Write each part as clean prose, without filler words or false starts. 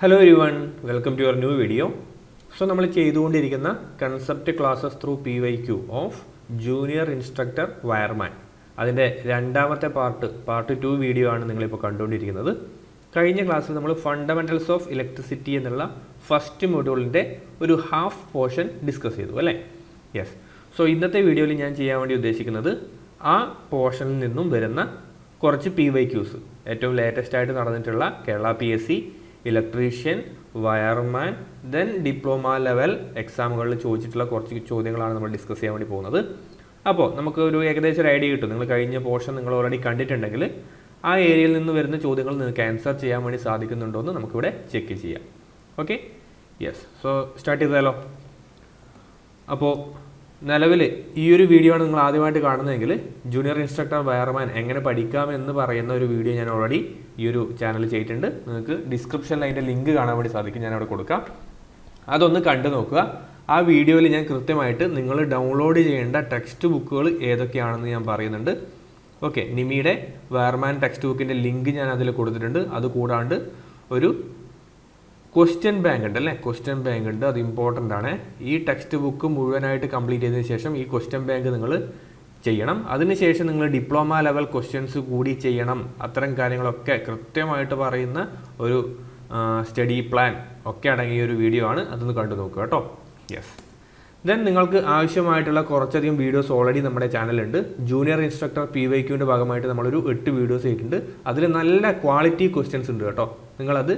Hello everyone, welcome to your new video. So, we will do concept classes through PYQ of Junior Instructor Wireman. That is the part 2 video. In the class, we will Fundamentals of Electricity in the first module in half portion discuss. Yes. So, in this video, we will do this portion of PYQs. The latest Kerala PSC, electrician, wireman, then diploma level exam discuss now, we will idea to portion already content area answer check. Okay? Yes. So start it. നിലവിൽ ഈ ഒരു video ആണ് നിങ്ങൾ ആദ്യമായിട്ട് കാണുന്നതെങ്കിൽ junior instructor wireman എങ്ങനെ പഠിക്കാം എന്ന് പറയുന്ന ഒരു വീഡിയോ ഞാൻ ഓൾറെഡി ഈ ഒരു ചാനലിൽ ചെയ്തിട്ടുണ്ട്. നിങ്ങൾക്ക് ഡിസ്ക്രിപ്ഷനിൽ അതിൻ്റെ ലിങ്ക് കാണാൻ വേണ്ടി സാധിക്കും, ഞാൻ അവിടെ കൊടുക്കാം. അതൊന്ന് കണ്ടു നോക്കുക. ആ വീഡിയോയിൽ ഞാൻ കൃത്യമായിട്ട് നിങ്ങൾ ഡൗൺലോഡ് ചെയ്യേണ്ട ടെക്സ്റ്റ് ബുക്കുകൾ ഏതൊക്കെയാണെന്ന് ഞാൻ പറയുന്നുണ്ട്. ഓക്കെ, നിമിയുടെ വയർമാൻ ടെക്സ്റ്റ് ബുക്കിൻ്റെ ലിങ്ക് ഞാൻ അതിൽ കൊടുത്തിട്ടുണ്ട്. അതുകൂടാണ്ട് ഒരു ക്വസ്റ്റ്യൻ ബാങ്ക് ഉണ്ട് അല്ലേ, ക്വസ്റ്റ്യൻ ബാങ്ക് ഉണ്ട്, അത് ഇമ്പോർട്ടൻ്റ് ആണ്. ഈ ടെക്സ്റ്റ് ബുക്ക് മുഴുവനായിട്ട് കംപ്ലീറ്റ് ചെയ്തതിന് ശേഷം ഈ ക്വസ്റ്റ്യൻ ബാങ്ക് നിങ്ങൾ ചെയ്യണം. അതിനുശേഷം നിങ്ങൾ ഡിപ്ലോമ ലെവൽ ക്വസ്റ്റ്യൻസ് കൂടി ചെയ്യണം. അത്തരം കാര്യങ്ങളൊക്കെ കൃത്യമായിട്ട് പറയുന്ന ഒരു സ്റ്റഡി പ്ലാൻ ഒക്കെ അടങ്ങിയ ഒരു വീഡിയോ ആണ്. അതൊന്ന് കണ്ടു നോക്കുക കേട്ടോ. യെസ്. ദെൻ നിങ്ങൾക്ക് ആവശ്യമായിട്ടുള്ള കുറച്ചധികം വീഡിയോസ് ഓൾറെഡി നമ്മുടെ ചാനലുണ്ട്. ജൂനിയർ ഇൻസ്ട്രക്ടർ PYQൻ്റെ ഭാഗമായിട്ട് നമ്മളൊരു 8 വീഡിയോസ് ചെയ്തിട്ടുണ്ട്. അതിൽ നല്ല ക്വാളിറ്റി ക്വസ്റ്റ്യൻസ് ഉണ്ട് കേട്ടോ. നിങ്ങളത്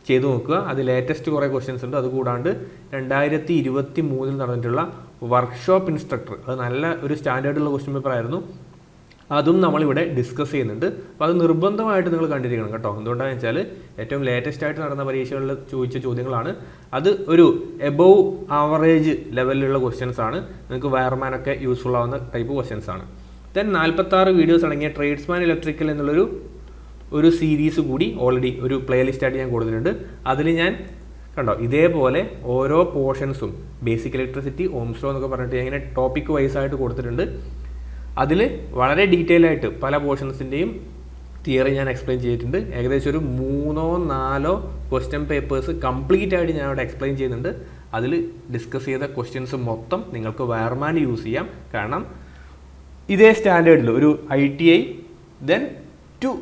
ചെയ്തു നോക്കുക. അത് ലേറ്റസ്റ്റ് കുറേ ക്വസ്റ്റ്യൻസ് ഉണ്ട്. അതുകൂടാണ്ട് 2023 നടന്നിട്ടുള്ള വർക്ക്ഷോപ്പ് ഇൻസ്ട്രക്ടർ, അത് നല്ല ഒരു സ്റ്റാൻഡേർഡുള്ള ക്വസ്റ്റ്യൻ പേപ്പർ ആയിരുന്നു. അതും നമ്മളിവിടെ ഡിസ്കസ് ചെയ്യുന്നുണ്ട്. അപ്പോൾ അത് നിർബന്ധമായിട്ട് നിങ്ങൾ കണ്ടിരിക്കണം കേട്ടോ. എന്തുകൊണ്ടാണെന്ന് വെച്ചാൽ ഏറ്റവും ലേറ്റസ്റ്റ് ആയിട്ട് നടന്ന പരീക്ഷകളിൽ ചോദിച്ച ചോദ്യങ്ങളാണ്. അത് ഒരു എബോവ് ആവറേജ് ലെവലിലുള്ള ക്വസ്റ്റ്യൻസ് ആണ്. നിങ്ങൾക്ക് വയർമാനൊക്കെ യൂസ്ഫുൾ ആവുന്ന ടൈപ്പ് ക്വസ്റ്റ്യൻസ് ആണ്. ദെൻ 46 വീഡിയോസ് അടങ്ങിയ ട്രേഡ്സ്മാൻ ഇലക്ട്രിക്കൽ എന്നുള്ളൊരു സീരീസ് കൂടി ഓൾറെഡി ഒരു പ്ലേലിസ്റ്റായിട്ട് ഞാൻ കൊടുത്തിട്ടുണ്ട്. അതിൽ ഞാൻ കണ്ടോ ഇതേപോലെ ഓരോ പോർഷൻസും ബേസിക് ഇലക്ട്രിസിറ്റി, ഓംസ് ലോ എന്നൊക്കെ പറഞ്ഞിട്ട് ഇങ്ങനെ ടോപ്പിക് വൈസ് ആയിട്ട് കൊടുത്തിട്ടുണ്ട്. അതിൽ വളരെ ഡീറ്റെയിൽ ആയിട്ട് പല പോർഷൻസിൻ്റെയും തിയറി ഞാൻ എക്സ്പ്ലെയിൻ ചെയ്തിട്ടുണ്ട്. ഏകദേശം ഒരു 3-4 ക്വസ്റ്റ്യൻ പേപ്പേഴ്സ് കംപ്ലീറ്റ് ആയിട്ട് ഞാൻ അവിടെ എക്സ്പ്ലെയിൻ ചെയ്യുന്നുണ്ട്. അതിൽ ഡിസ്കസ് ചെയ്ത ക്വസ്റ്റ്യൻസ് മൊത്തം നിങ്ങൾക്ക് വയർമാൻ യൂസ് ചെയ്യാം. കാരണം ഇതേ സ്റ്റാൻഡേർഡിൽ ഒരു ITI ദെൻ ടു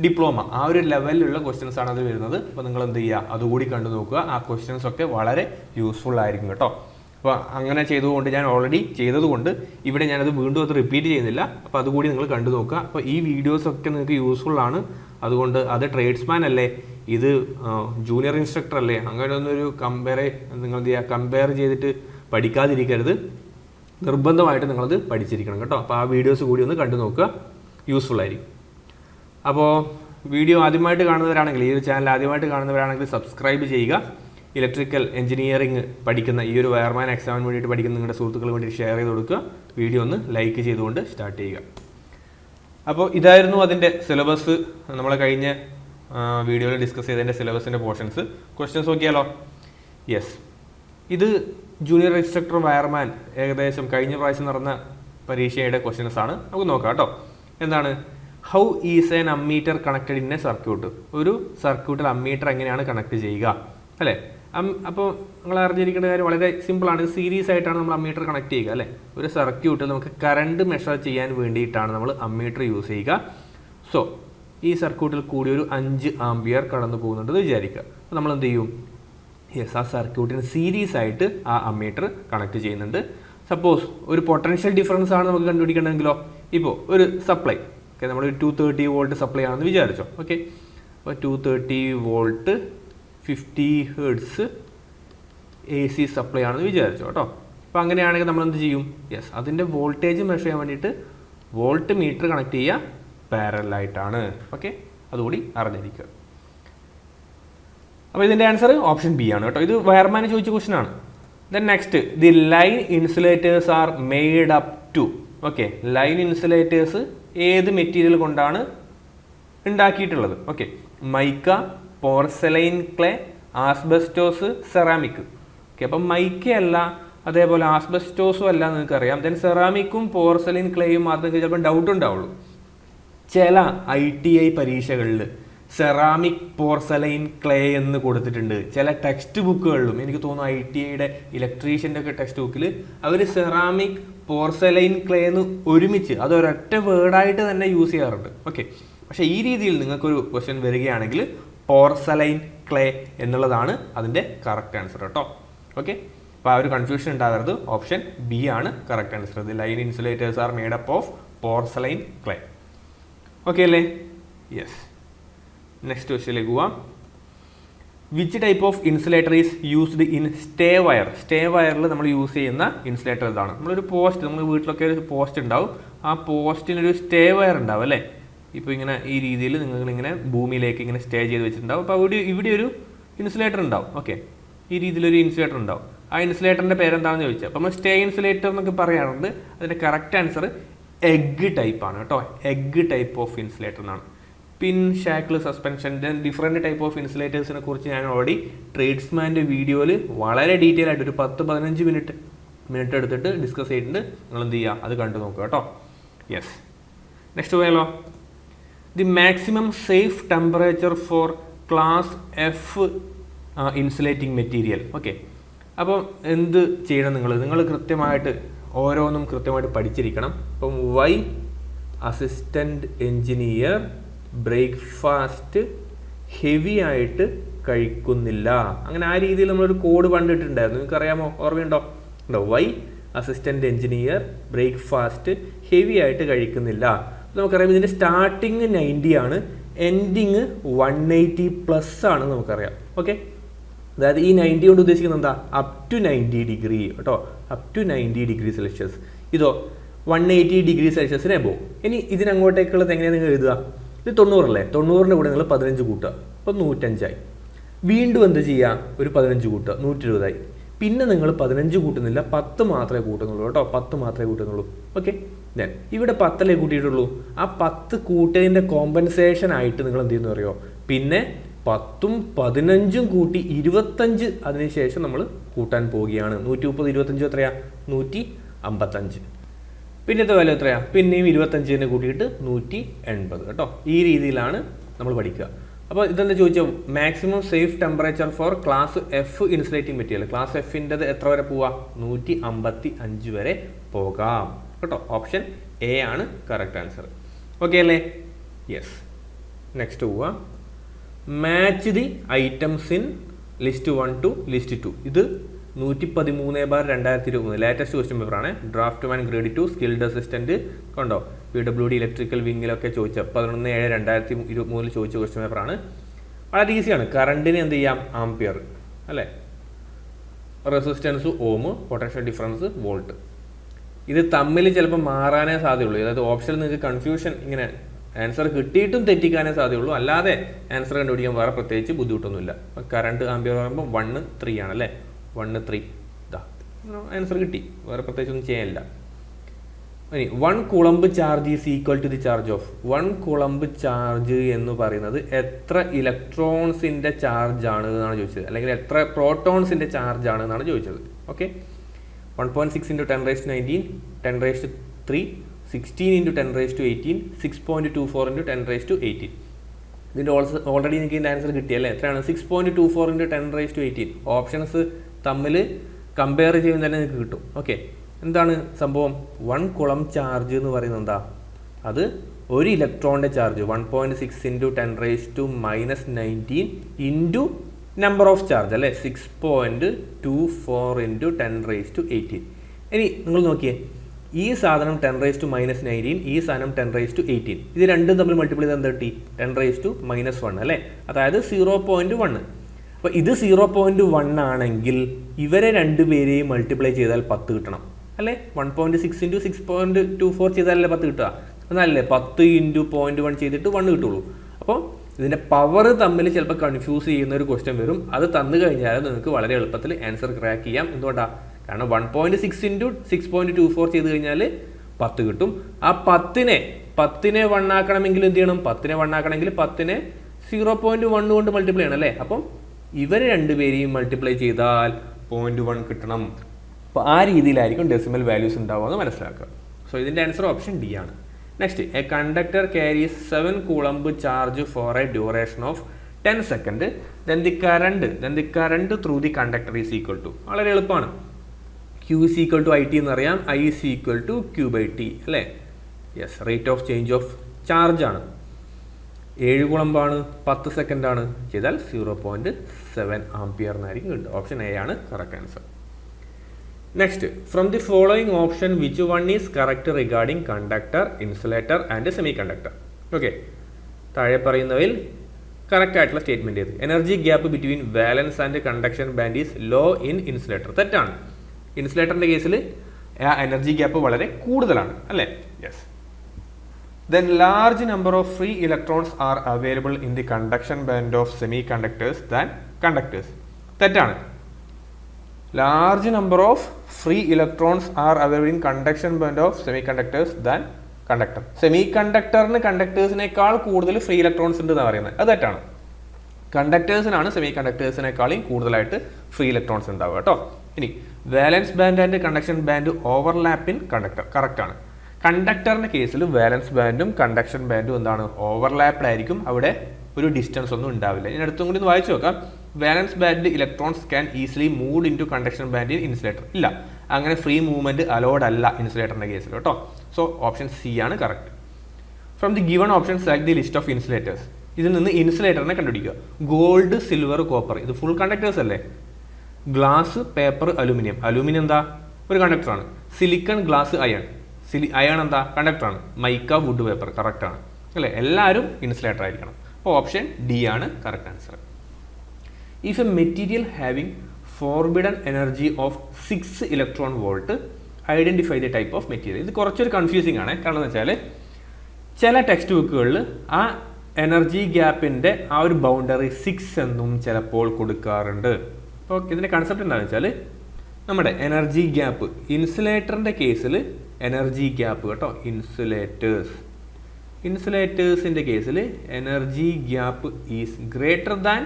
ഡിപ്ലോമ ആ ഒരു ലെവലിലുള്ള ക്വസ്റ്റ്യൻസ് ആണ് അത് വരുന്നത്. അപ്പോൾ നിങ്ങൾ എന്ത് ചെയ്യുക, അതുകൂടി കണ്ടു നോക്കുക. ആ ക്വസ്റ്റ്യൻസ് ഒക്കെ വളരെ യൂസ്ഫുൾ ആയിരിക്കും കേട്ടോ. അപ്പോൾ അങ്ങനെ ചെയ്തുകൊണ്ട് ഞാൻ ഓൾറെഡി ചെയ്തതുകൊണ്ട് ഇവിടെ ഞാനത് വീണ്ടും അത് റിപ്പീറ്റ് ചെയ്യുന്നില്ല. അപ്പോൾ അതുകൂടി നിങ്ങൾ കണ്ടു നോക്കുക. അപ്പോൾ ഈ വീഡിയോസൊക്കെ നിങ്ങൾക്ക് യൂസ്ഫുൾ ആണ്. അതുകൊണ്ട് അത് ട്രേഡ്സ്മാൻ അല്ലേ, ഇത് ജൂനിയർ ഇൻസ്ട്രക്ടർ അല്ലേ, അങ്ങനെ ഒന്നൊരു നിങ്ങൾ എന്ത് ചെയ്യുക, കമ്പയർ ചെയ്തിട്ട് പഠിക്കാതിരിക്കരുത്. നിർബന്ധമായിട്ട് നിങ്ങളത് പഠിച്ചിരിക്കണം കേട്ടോ. അപ്പോൾ ആ വീഡിയോസ് കൂടി ഒന്ന് കണ്ടു നോക്കുക, യൂസ്ഫുൾ ആയിരിക്കും. അപ്പോൾ വീഡിയോ ആദ്യമായിട്ട് കാണുന്നവരാണെങ്കിൽ, ഈ ഒരു ചാനൽ ആദ്യമായിട്ട് കാണുന്നവരാണെങ്കിൽ സബ്സ്ക്രൈബ് ചെയ്യുക. ഇലക്ട്രിക്കൽ എഞ്ചിനീയറിംഗ് പഠിക്കുന്ന ഈ ഒരു വയർമാൻ എക്സാമിന് വേണ്ടിയിട്ട് പഠിക്കുന്ന നിങ്ങളുടെ സുഹൃത്തുക്കൾക്ക് വേണ്ടി ഷെയർ ചെയ്ത് കൊടുക്കുക. വീഡിയോ ഒന്ന് ലൈക്ക് ചെയ്തുകൊണ്ട് സ്റ്റാർട്ട് ചെയ്യുക. അപ്പോൾ ഇതായിരുന്നു അതിൻ്റെ സിലബസ്. നമ്മൾ കഴിഞ്ഞ വീഡിയോയിൽ ഡിസ്കസ് ചെയ്തതിൻ്റെ സിലബസിൻ്റെ പോർഷൻസ്. ക്വസ്റ്റ്യൻസ് നോക്കിയാലോ? യെസ്, ഇത് ജൂനിയർ ഇൻസ്ട്രക്ടർ വയർമാൻ ഏകദേശം കഴിഞ്ഞ പ്രാവശ്യം നടന്ന പരീക്ഷയുടെ ക്വസ്റ്റ്യൻസ് ആണ്. നമുക്ക് നോക്കാം കേട്ടോ. എന്താണ് how is an ammeter connected in A circuit? ഒരു സർക്യൂട്ടിൽ അമ്മീറ്റർ എങ്ങനെയാണ് കണക്ട് ചെയ്യുക അല്ലേ? അപ്പോൾ നിങ്ങൾ അറിഞ്ഞിരിക്കേണ്ട കാര്യം വളരെ സിമ്പിളാണ്. സീരീസ് ആയിട്ടാണ് നമ്മൾ അമ്മീറ്റർ കണക്ട് ചെയ്യുക അല്ലേ? ഒരു സർക്യൂട്ടിൽ നമുക്ക് കറണ്ട് മെഷർ ചെയ്യാൻ വേണ്ടിയിട്ടാണ് നമ്മൾ അമ്മീറ്റർ യൂസ് ചെയ്യുക. സോ ഈ സർക്യൂട്ടിൽ കൂടി ഒരു 5 ആംപിയർ കടന്നു പോകുന്നുണ്ടെന്ന് വിചാരിക്കുക. അപ്പോൾ നമ്മൾ എന്ത് ചെയ്യും? യെസ്, ആ സർക്യൂട്ടിന് സീരീസ് ആയിട്ട് ആ അമ്മീറ്റർ കണക്ട് ചെയ്യുന്നുണ്ട്. സപ്പോസ് ഒരു പൊട്ടൻഷ്യൽ ഡിഫറൻസ് ആണ് നമുക്ക് കണ്ടുപിടിക്കണമെങ്കിലോ, ഇപ്പോൾ ഒരു സപ്ലൈ, ഓക്കെ, നമ്മൾ 230 വോൾട്ട് സപ്ലൈ ആണെന്ന് വിചാരിച്ചോ. ഓക്കെ, അപ്പോൾ 230 വോൾട്ട് 50 ഹെർട്സ് AC സപ്ലൈ ആണെന്ന് വിചാരിച്ചോ കേട്ടോ. അപ്പോൾ അങ്ങനെയാണെങ്കിൽ നമ്മൾ എന്ത് ചെയ്യും? യെസ്, അതിൻ്റെ വോൾട്ടേജ് മെഷർ ചെയ്യാൻ വേണ്ടിയിട്ട് വോൾട്ട് മീറ്റർ കണക്ട് ചെയ്യുക പാരലായിട്ടാണ്. ഓക്കെ, അതുകൂടി അറിഞ്ഞിരിക്കുക. അപ്പോൾ ഇതിൻ്റെ ആൻസർ ഓപ്ഷൻ B ആണ് കേട്ടോ. ഇത് വയർമാന് ചോദിച്ച ക്വസ്റ്റൻ ആണ്. Then next, the line insulators are made up to. Okay, line insulators ഏത് മെറ്റീരിയൽ കൊണ്ടാണ് ഉണ്ടാക്കിയിട്ടുള്ളത്? Okay, mica, porcelain clay, asbestos, ceramic. Okay, അപ്പം മൈക്കയല്ല, അതേപോലെ ആസ്ബസ്റ്റോസും അല്ല നിങ്ങൾക്കറിയാം. ദെൻ സെറാമിക്കും പോർസലൈൻ ക്ലേയും മാത്രമേ ചിലപ്പോൾ ഡൗട്ട് ഉണ്ടാവുള്ളൂ. ചില ITI പരീക്ഷകളിൽ സെറാമിക് പോർസലൈൻ ക്ലേ എന്ന് കൊടുത്തിട്ടുണ്ട്. ചില ടെക്സ്റ്റ് ബുക്കുകളിലും എനിക്ക് തോന്നുന്നു ITIയുടെ ഇലക്ട്രീഷ്യൻ്റെ ഒക്കെ ടെക്സ്റ്റ് ബുക്കിൽ അവർ സെറാമിക് പോർസലൈൻ ക്ലേ എന്ന് ഒരുമിച്ച് അത് ഒരൊറ്റ വേർഡായിട്ട് തന്നെ യൂസ് ചെയ്യാറുണ്ട്. ഓക്കെ, പക്ഷേ ഈ രീതിയിൽ നിങ്ങൾക്കൊരു ക്വസ്റ്റ്യൻ വരികയാണെങ്കിൽ പോർസലൈൻ ക്ലേ എന്നുള്ളതാണ് അതിൻ്റെ കറക്റ്റ് ആൻസർ കേട്ടോ. ഓക്കെ, അപ്പോൾ ആ ഒരു കൺഫ്യൂഷൻ ഉണ്ടാകരുത്. ഓപ്ഷൻ ബി ആണ് correct answer. The line insulators are made up of porcelain clay. Okay അല്ലേ? യെസ്. നെക്സ്റ്റ് ക്വസ്റ്റ്യനിലേക്ക് പോവാം. Which type of insulator is used in stay wire? Stay വയറിൽ നമ്മൾ യൂസ് ചെയ്യുന്ന ഇൻസുലേറ്റർ ഇതാണ്. നമ്മളൊരു പോസ്റ്റ്, നമ്മൾ വീട്ടിലൊക്കെ ഒരു പോസ്റ്റ് ഉണ്ടാവും, ആ പോസ്റ്റിനൊരു സ്റ്റേ വയർ ഉണ്ടാവും അല്ലേ? ഇപ്പോൾ ഇങ്ങനെ ഈ രീതിയിൽ നിങ്ങളിങ്ങനെ ഭൂമിയിലേക്ക് ഇങ്ങനെ സ്റ്റേ ചെയ്ത് വെച്ചിട്ടുണ്ടാവും. അപ്പോൾ ഇവിടെ ഒരു ഇൻസുലേറ്റർ ഉണ്ടാവും. ഓക്കെ, ഈ രീതിയിലൊരു ഇൻസുലേറ്റർ ഉണ്ടാവും. ആ ഇൻസുലേറ്ററിൻ്റെ പേരെന്താണെന്ന് ചോദിച്ചാൽ അപ്പോൾ നമ്മൾ സ്റ്റേ ഇൻസുലേറ്റർ എന്നൊക്കെ പറയാറുണ്ട്. അതിൻ്റെ കറക്റ്റ് ആൻസർ എഗ് ടൈപ്പാണ് കേട്ടോ. എഗ് ടൈപ്പ് ഓഫ് ഇൻസുലേറ്റർ എന്നാണ്. പിൻ, ഷാക്കിൾ, സസ്പെൻഷൻ്റെ ഡിഫറെൻറ്റ് ടൈപ്പ് ഓഫ് ഇൻസുലേറ്റേഴ്സിനെ കുറിച്ച് ഞാൻ ഓൾറെഡി ട്രേഡ്സ്മാൻ്റെ വീഡിയോയിൽ വളരെ ഡീറ്റെയിൽ ആയിട്ട് ഒരു 10-15 മിനിറ്റ് എടുത്തിട്ട് ഡിസ്കസ് ചെയ്തിട്ടുണ്ട്. നിങ്ങൾ എന്ത് ചെയ്യുക, അത് കണ്ടു നോക്കുക കേട്ടോ. യെസ്. നെക്സ്റ്റ് പോയാലോ. The maximum safe temperature for class F insulating material. Okay, അപ്പം എന്ത് ചെയ്യണം നിങ്ങൾ കൃത്യമായിട്ട് ഓരോന്നും കൃത്യമായിട്ട് പഠിച്ചിരിക്കണം. അപ്പം why assistant engineer breakfast heavy ആയിട്ട് കഴിക്കുന്നില്ല, അങ്ങനെ ആ രീതിയിൽ നമ്മളൊരു കോഡ് പണ്ടിട്ടുണ്ടായിരുന്നു. നിങ്ങൾക്ക് അറിയാമോ? ഓർമ്മയുണ്ടോ? Why assistant engineer breakfast heavy ആയിട്ട് കഴിക്കുന്നില്ല. നമുക്കറിയാം ഇതിൻ്റെ സ്റ്റാർട്ടിങ് 90 ആണ്, എൻഡിങ് 180+ ആണ് നമുക്കറിയാം. ഓക്കെ, അതായത് ഈ 90 കൊണ്ട് ഉദ്ദേശിക്കുന്നത് എന്താ? അപ് ടു 90 ഡിഗ്രി കേട്ടോ, അപ് ടു 90 ഡിഗ്രി സെൽഷ്യസ്. ഇതോ 180 ഡിഗ്രി സെൽഷ്യസിന് എബോവ്. ഇനി ഇതിനങ്ങോട്ടേക്കുള്ളത് എങ്ങനെയാണ് നിങ്ങൾ എഴുതുക? ഇത് 90 അല്ലേ? 90ൻ്റെ കൂടെ നിങ്ങൾ 15 കൂട്ടുക, അപ്പോൾ 105 ആയി. വീണ്ടും എന്ത് ചെയ്യുക? ഒരു 15 കൂട്ടുക, 120 ആയി. പിന്നെ നിങ്ങൾ 15 കൂട്ടുന്നില്ല, 10 മാത്രമേ കൂട്ടുന്നുള്ളൂ കേട്ടോ, 10 മാത്രമേ കൂട്ടുന്നുള്ളൂ. ഓക്കെ, ദെൻ ഇവിടെ 10 കൂട്ടിയിട്ടുള്ളൂ. ആ 10 കൂട്ടിയതിൻ്റെ കോമ്പൻസേഷൻ ആയിട്ട് നിങ്ങൾ എന്ത് ചെയ്യുന്നു അറിയോ? പിന്നെ 10ഉം 15ഉം കൂട്ടി 25 അതിനുശേഷം നമ്മൾ കൂട്ടാൻ പോവുകയാണ്. 130 25 എത്രയാ? 155. പിന്നത്തെ വില എത്രയാ? പിന്നെയും 25 കൂട്ടിയിട്ട് 180 കേട്ടോ. ഈ രീതിയിലാണ് നമ്മൾ പഠിക്കുക. അപ്പോൾ ഇതെന്താ ചോദിച്ചാൽ maximum safe temperature for class F insulating material. Class എഫിൻ്റെത് എത്ര വരെ പോവാം? 155 വരെ പോകാം കേട്ടോ. ഓപ്ഷൻ എ ആണ് കറക്റ്റ് ആൻസർ. ഓക്കെ അല്ലേ? യെസ്. നെക്സ്റ്റ് പോവാം. Match the items in list 1 to list 2. ഇത് 113/2023 ലേറ്റസ്റ്റ് ക്വസ്റ്റ്യൻ പേപ്പറാണ്. Draughtsman grade 2 skilled assistant കണ്ടോ, PWD ഇലക്ട്രിക്കൽ വിങ്ങിലൊക്കെ ചോദിച്ച 11/7/2023 ചോദിച്ച ക്വസ്റ്റ്യൻ പേപ്പറാണ്. വളരെ ഈസിയാണ്. കറണ്ടിന് എന്ത് ചെയ്യാം? ആംപിയർ അല്ലേ, റെസിസ്റ്റൻസ് ഓം, പൊട്ടൻഷ്യൽ ഡിഫറൻസ് വോൾട്ട്. ഇത് തമ്മിൽ ചിലപ്പോൾ മാറാനേ സാധ്യതയുള്ളൂ. അതായത് ഓപ്ഷനിൽ നിങ്ങൾക്ക് കൺഫ്യൂഷൻ, ഇങ്ങനെ ആൻസർ കിട്ടിയിട്ടും തെറ്റിക്കാനേ സാധ്യതയുള്ളൂ. അല്ലാതെ ആൻസർ കണ്ടുപിടിക്കാൻ വേറെ പ്രത്യേകിച്ച് ബുദ്ധിമുട്ടൊന്നുമില്ല. കറണ്ട് ആംപിയർ പറയുമ്പോൾ 1 3 ആണല്ലേ, 1 3 ഇതാ ആൻസർ കിട്ടി, വേറെ പ്രത്യേകിച്ചൊന്നും ചെയ്യാനില്ല. ഇനി 1 coulomb charge is equal to the charge of. 1 coulomb charge എന്ന് പറയുന്നത് എത്ര ഇലക്ട്രോൺസിൻ്റെ ചാർജ് ആണ് എന്നാണ് ചോദിച്ചത്, അല്ലെങ്കിൽ എത്ര പ്രോട്ടോൺസിൻ്റെ ചാർജ് ആണ് എന്നാണ് ചോദിച്ചത്. ഓക്കെ, 1.6 × 10⁻19, 10⁻3, 16 × 10⁻18, 6.24 × 10⁻18. ഇതിൻ്റെ ഓൾറെഡി എനിക്ക് ഇതിൻ്റെ ആൻസർ കിട്ടിയല്ലേ? എത്രയാണ്? 6.24 × 10⁻18. ഓപ്ഷൻസ് തമ്മിൽ കമ്പയർ ചെയ്യുമ്പോൾ തന്നെ നിങ്ങൾക്ക് കിട്ടും. ഓക്കെ, എന്താണ് സംഭവം? 1 കുളം ചാർജ് എന്ന് പറയുന്നത് എന്താ? അത് ഒരു ഇലക്ട്രോണിൻ്റെ charge 1.6 × 10⁻19 into number of charge അല്ലേ, 6.24 × 10⁻18. ഇനി നിങ്ങൾ നോക്കിയേ, ഈ സാധനം 10⁻−19, ഈ സാധനം 10⁻18. ഇത് രണ്ടും തമ്മിൽ മൾട്ടിപ്ലൈ ചെയ്ത് എന്താ കിട്ടി? 10⁻−1 അല്ലേ, അതായത് 0.1. അപ്പോൾ ഇത് 0.1 ആണെങ്കിൽ ഇവരെ രണ്ടുപേരെയും മൾട്ടിപ്ലൈ ചെയ്താൽ 10 കിട്ടണം അല്ലേ. 1.6 × 6.24 ചെയ്താലല്ലേ 10 കിട്ടുക? എന്നല്ലേ 10 × 0.1 ചെയ്തിട്ട് 1 കിട്ടുള്ളൂ. അപ്പോൾ ഇതിൻ്റെ പവർ തമ്മിൽ ചിലപ്പോൾ കൺഫ്യൂസ് ചെയ്യുന്ന ഒരു ക്വസ്റ്റ്യൻ വരും. അത് തന്നു കഴിഞ്ഞാൽ നിങ്ങൾക്ക് വളരെ എളുപ്പത്തിൽ ആൻസർ ക്രാക്ക് ചെയ്യാം. എന്തുകൊണ്ടാണ്? കാരണം 1.6 × 6.24 ചെയ്ത് കഴിഞ്ഞാൽ 10 കിട്ടും. ആ 10നെ 1 ആക്കണമെങ്കിൽ എന്ത് ചെയ്യണം? 10നെ 1 ആക്കണമെങ്കിൽ 10നെ 0.1 കൊണ്ട് മൾട്ടിപ്ലൈ ചെയ്യണം അല്ലേ. അപ്പം ഇവർ രണ്ടുപേരെയും മൾട്ടിപ്ലൈ ചെയ്താൽ 0.1 കിട്ടണം. അപ്പോൾ ആ രീതിയിലായിരിക്കും ഡെസിമൽ വാല്യൂസ് ഉണ്ടാവുക എന്ന് മനസ്സിലാക്കുക. സോ ഇതിൻ്റെ ആൻസർ ഓപ്ഷൻ ഡി ആണ്. Next a conductor carries 7 coulomb charge for a duration of 10 second then the current through the conductor is equal to, വളരെ എളുപ്പമാണ്. Q is equal to IT എന്നറിയാം, I is equal to Q by T അല്ലേ. Yes, rate of change of charge ആണ്. 7 കൂളംബാണ്, 10 second ആണ്, ചെയ്താൽ 0.7 ampere എന്നായിരിക്കും കിട്ടുക. Option A ആണ് correct answer. Next, from the following option which one is correct regarding conductor, insulator and semiconductor. Okay, താഴെ പറയുന്നവയിൽ correct ആയിട്ടുള്ള സ്റ്റേറ്റ്മെന്റ് ചെയ്ത്. Energy gap between valence and conduction band is low in insulator. തെറ്റാണ്. ഇൻസുലേറ്ററിന്റെ കേസിൽ ആ energy gap വളരെ കൂടുതലാണ് അല്ലേ. Yes. Then large number of free electrons are available in the conduction band of semiconductors than conductors. തെറ്റാണ്. Large number of free electrons are available in conduction band of semiconductors than conductor. സെമികണ്ടക്ടറിന് കണ്ടക്ടേഴ്സിനേക്കാൾ കൂടുതൽ free electrons ഉണ്ട് എന്നാണ് പറയുന്നത്. അത് തെറ്റാണ്. കണ്ടക്ടേഴ്സിനാണ് semi കണ്ടക്ടേഴ്സിനേക്കാളും കൂടുതലായിട്ട് free electrons ഉണ്ടാവുക കേട്ടോ. ഇനി വാലൻസ് band and conduction band overlap in conductor. Correct ആണ്. കണ്ടക്ടറിന്റെ കേസിൽ വാലൻസ് ബാൻഡും കണ്ടക്ഷൻ ബാൻഡും എന്താണ്, ഓവർലാപ്ഡ് ആയിരിക്കും. അവിടെ ഒരു ഡിസ്റ്റൻസ് ഒന്നും ഉണ്ടാവില്ല. ഞാൻ അടുത്തും കൂടി ഒന്ന് വായിച്ചു നോക്കാം. Valence band electrons can easily move into conduction band in insulator. ഇല്ല, അങ്ങനെ ഫ്രീ മൂവ്മെന്റ് അലോഡ് അല്ല ഇൻസുലേറ്ററിന്റെ കേസിൽ കേട്ടോ. സോ ഓപ്ഷൻ സി ആണ് correct. From the given option select the list of insulators. ഇതിൽ നിന്ന് ഇൻസുലേറ്ററിനെ കണ്ടുപിടിക്കുക. ഗോൾഡ്, സിൽവർ, കോപ്പർ, ഇത് ഫുൾ കണ്ടക്ടേഴ്സ് അല്ലേ. Glass, paper, aluminium. അലൂമിനിയം എന്താ, ഒരു കണ്ടക്ടറാണ്. Silicon, glass, iron. അയൺ എന്താ, കണ്ടക്ടറാണ്. Mica, wood, paper. കറക്റ്റ് ആണ് അല്ലേ. എല്ലാവരും ഇൻസുലേറ്റർ ആയിരിക്കണം. അപ്പോൾ ഓപ്ഷൻ ഡി ആണ് correct answer. If A material having forbidden energy of 6 electron volt identify the type of material. ഇത് കുറച്ചൊരു കൺഫ്യൂസിംഗ് ആണ്. കാരണം എന്ന് വെച്ചാൽ ചില ടെക്സ്റ്റ് ബുക്കുകളിൽ ആ എനർജി ഗ്യാപ്പിൻ്റെ ആ ഒരു ബൗണ്ടറി 6 എന്നും ചിലപ്പോൾ കൊടുക്കാറുണ്ട്. അപ്പോൾ ഇതിൻ്റെ കൺസെപ്റ്റ് എന്താണെന്ന് വെച്ചാൽ നമ്മുടെ എനർജി ഗ്യാപ്പ് ഇൻസുലേറ്ററിൻ്റെ കേസിൽ എനർജി ഗ്യാപ്പ് കേട്ടോ, ഇൻസുലേറ്റേഴ്സിൻ്റെ കേസിൽ energy gap is greater than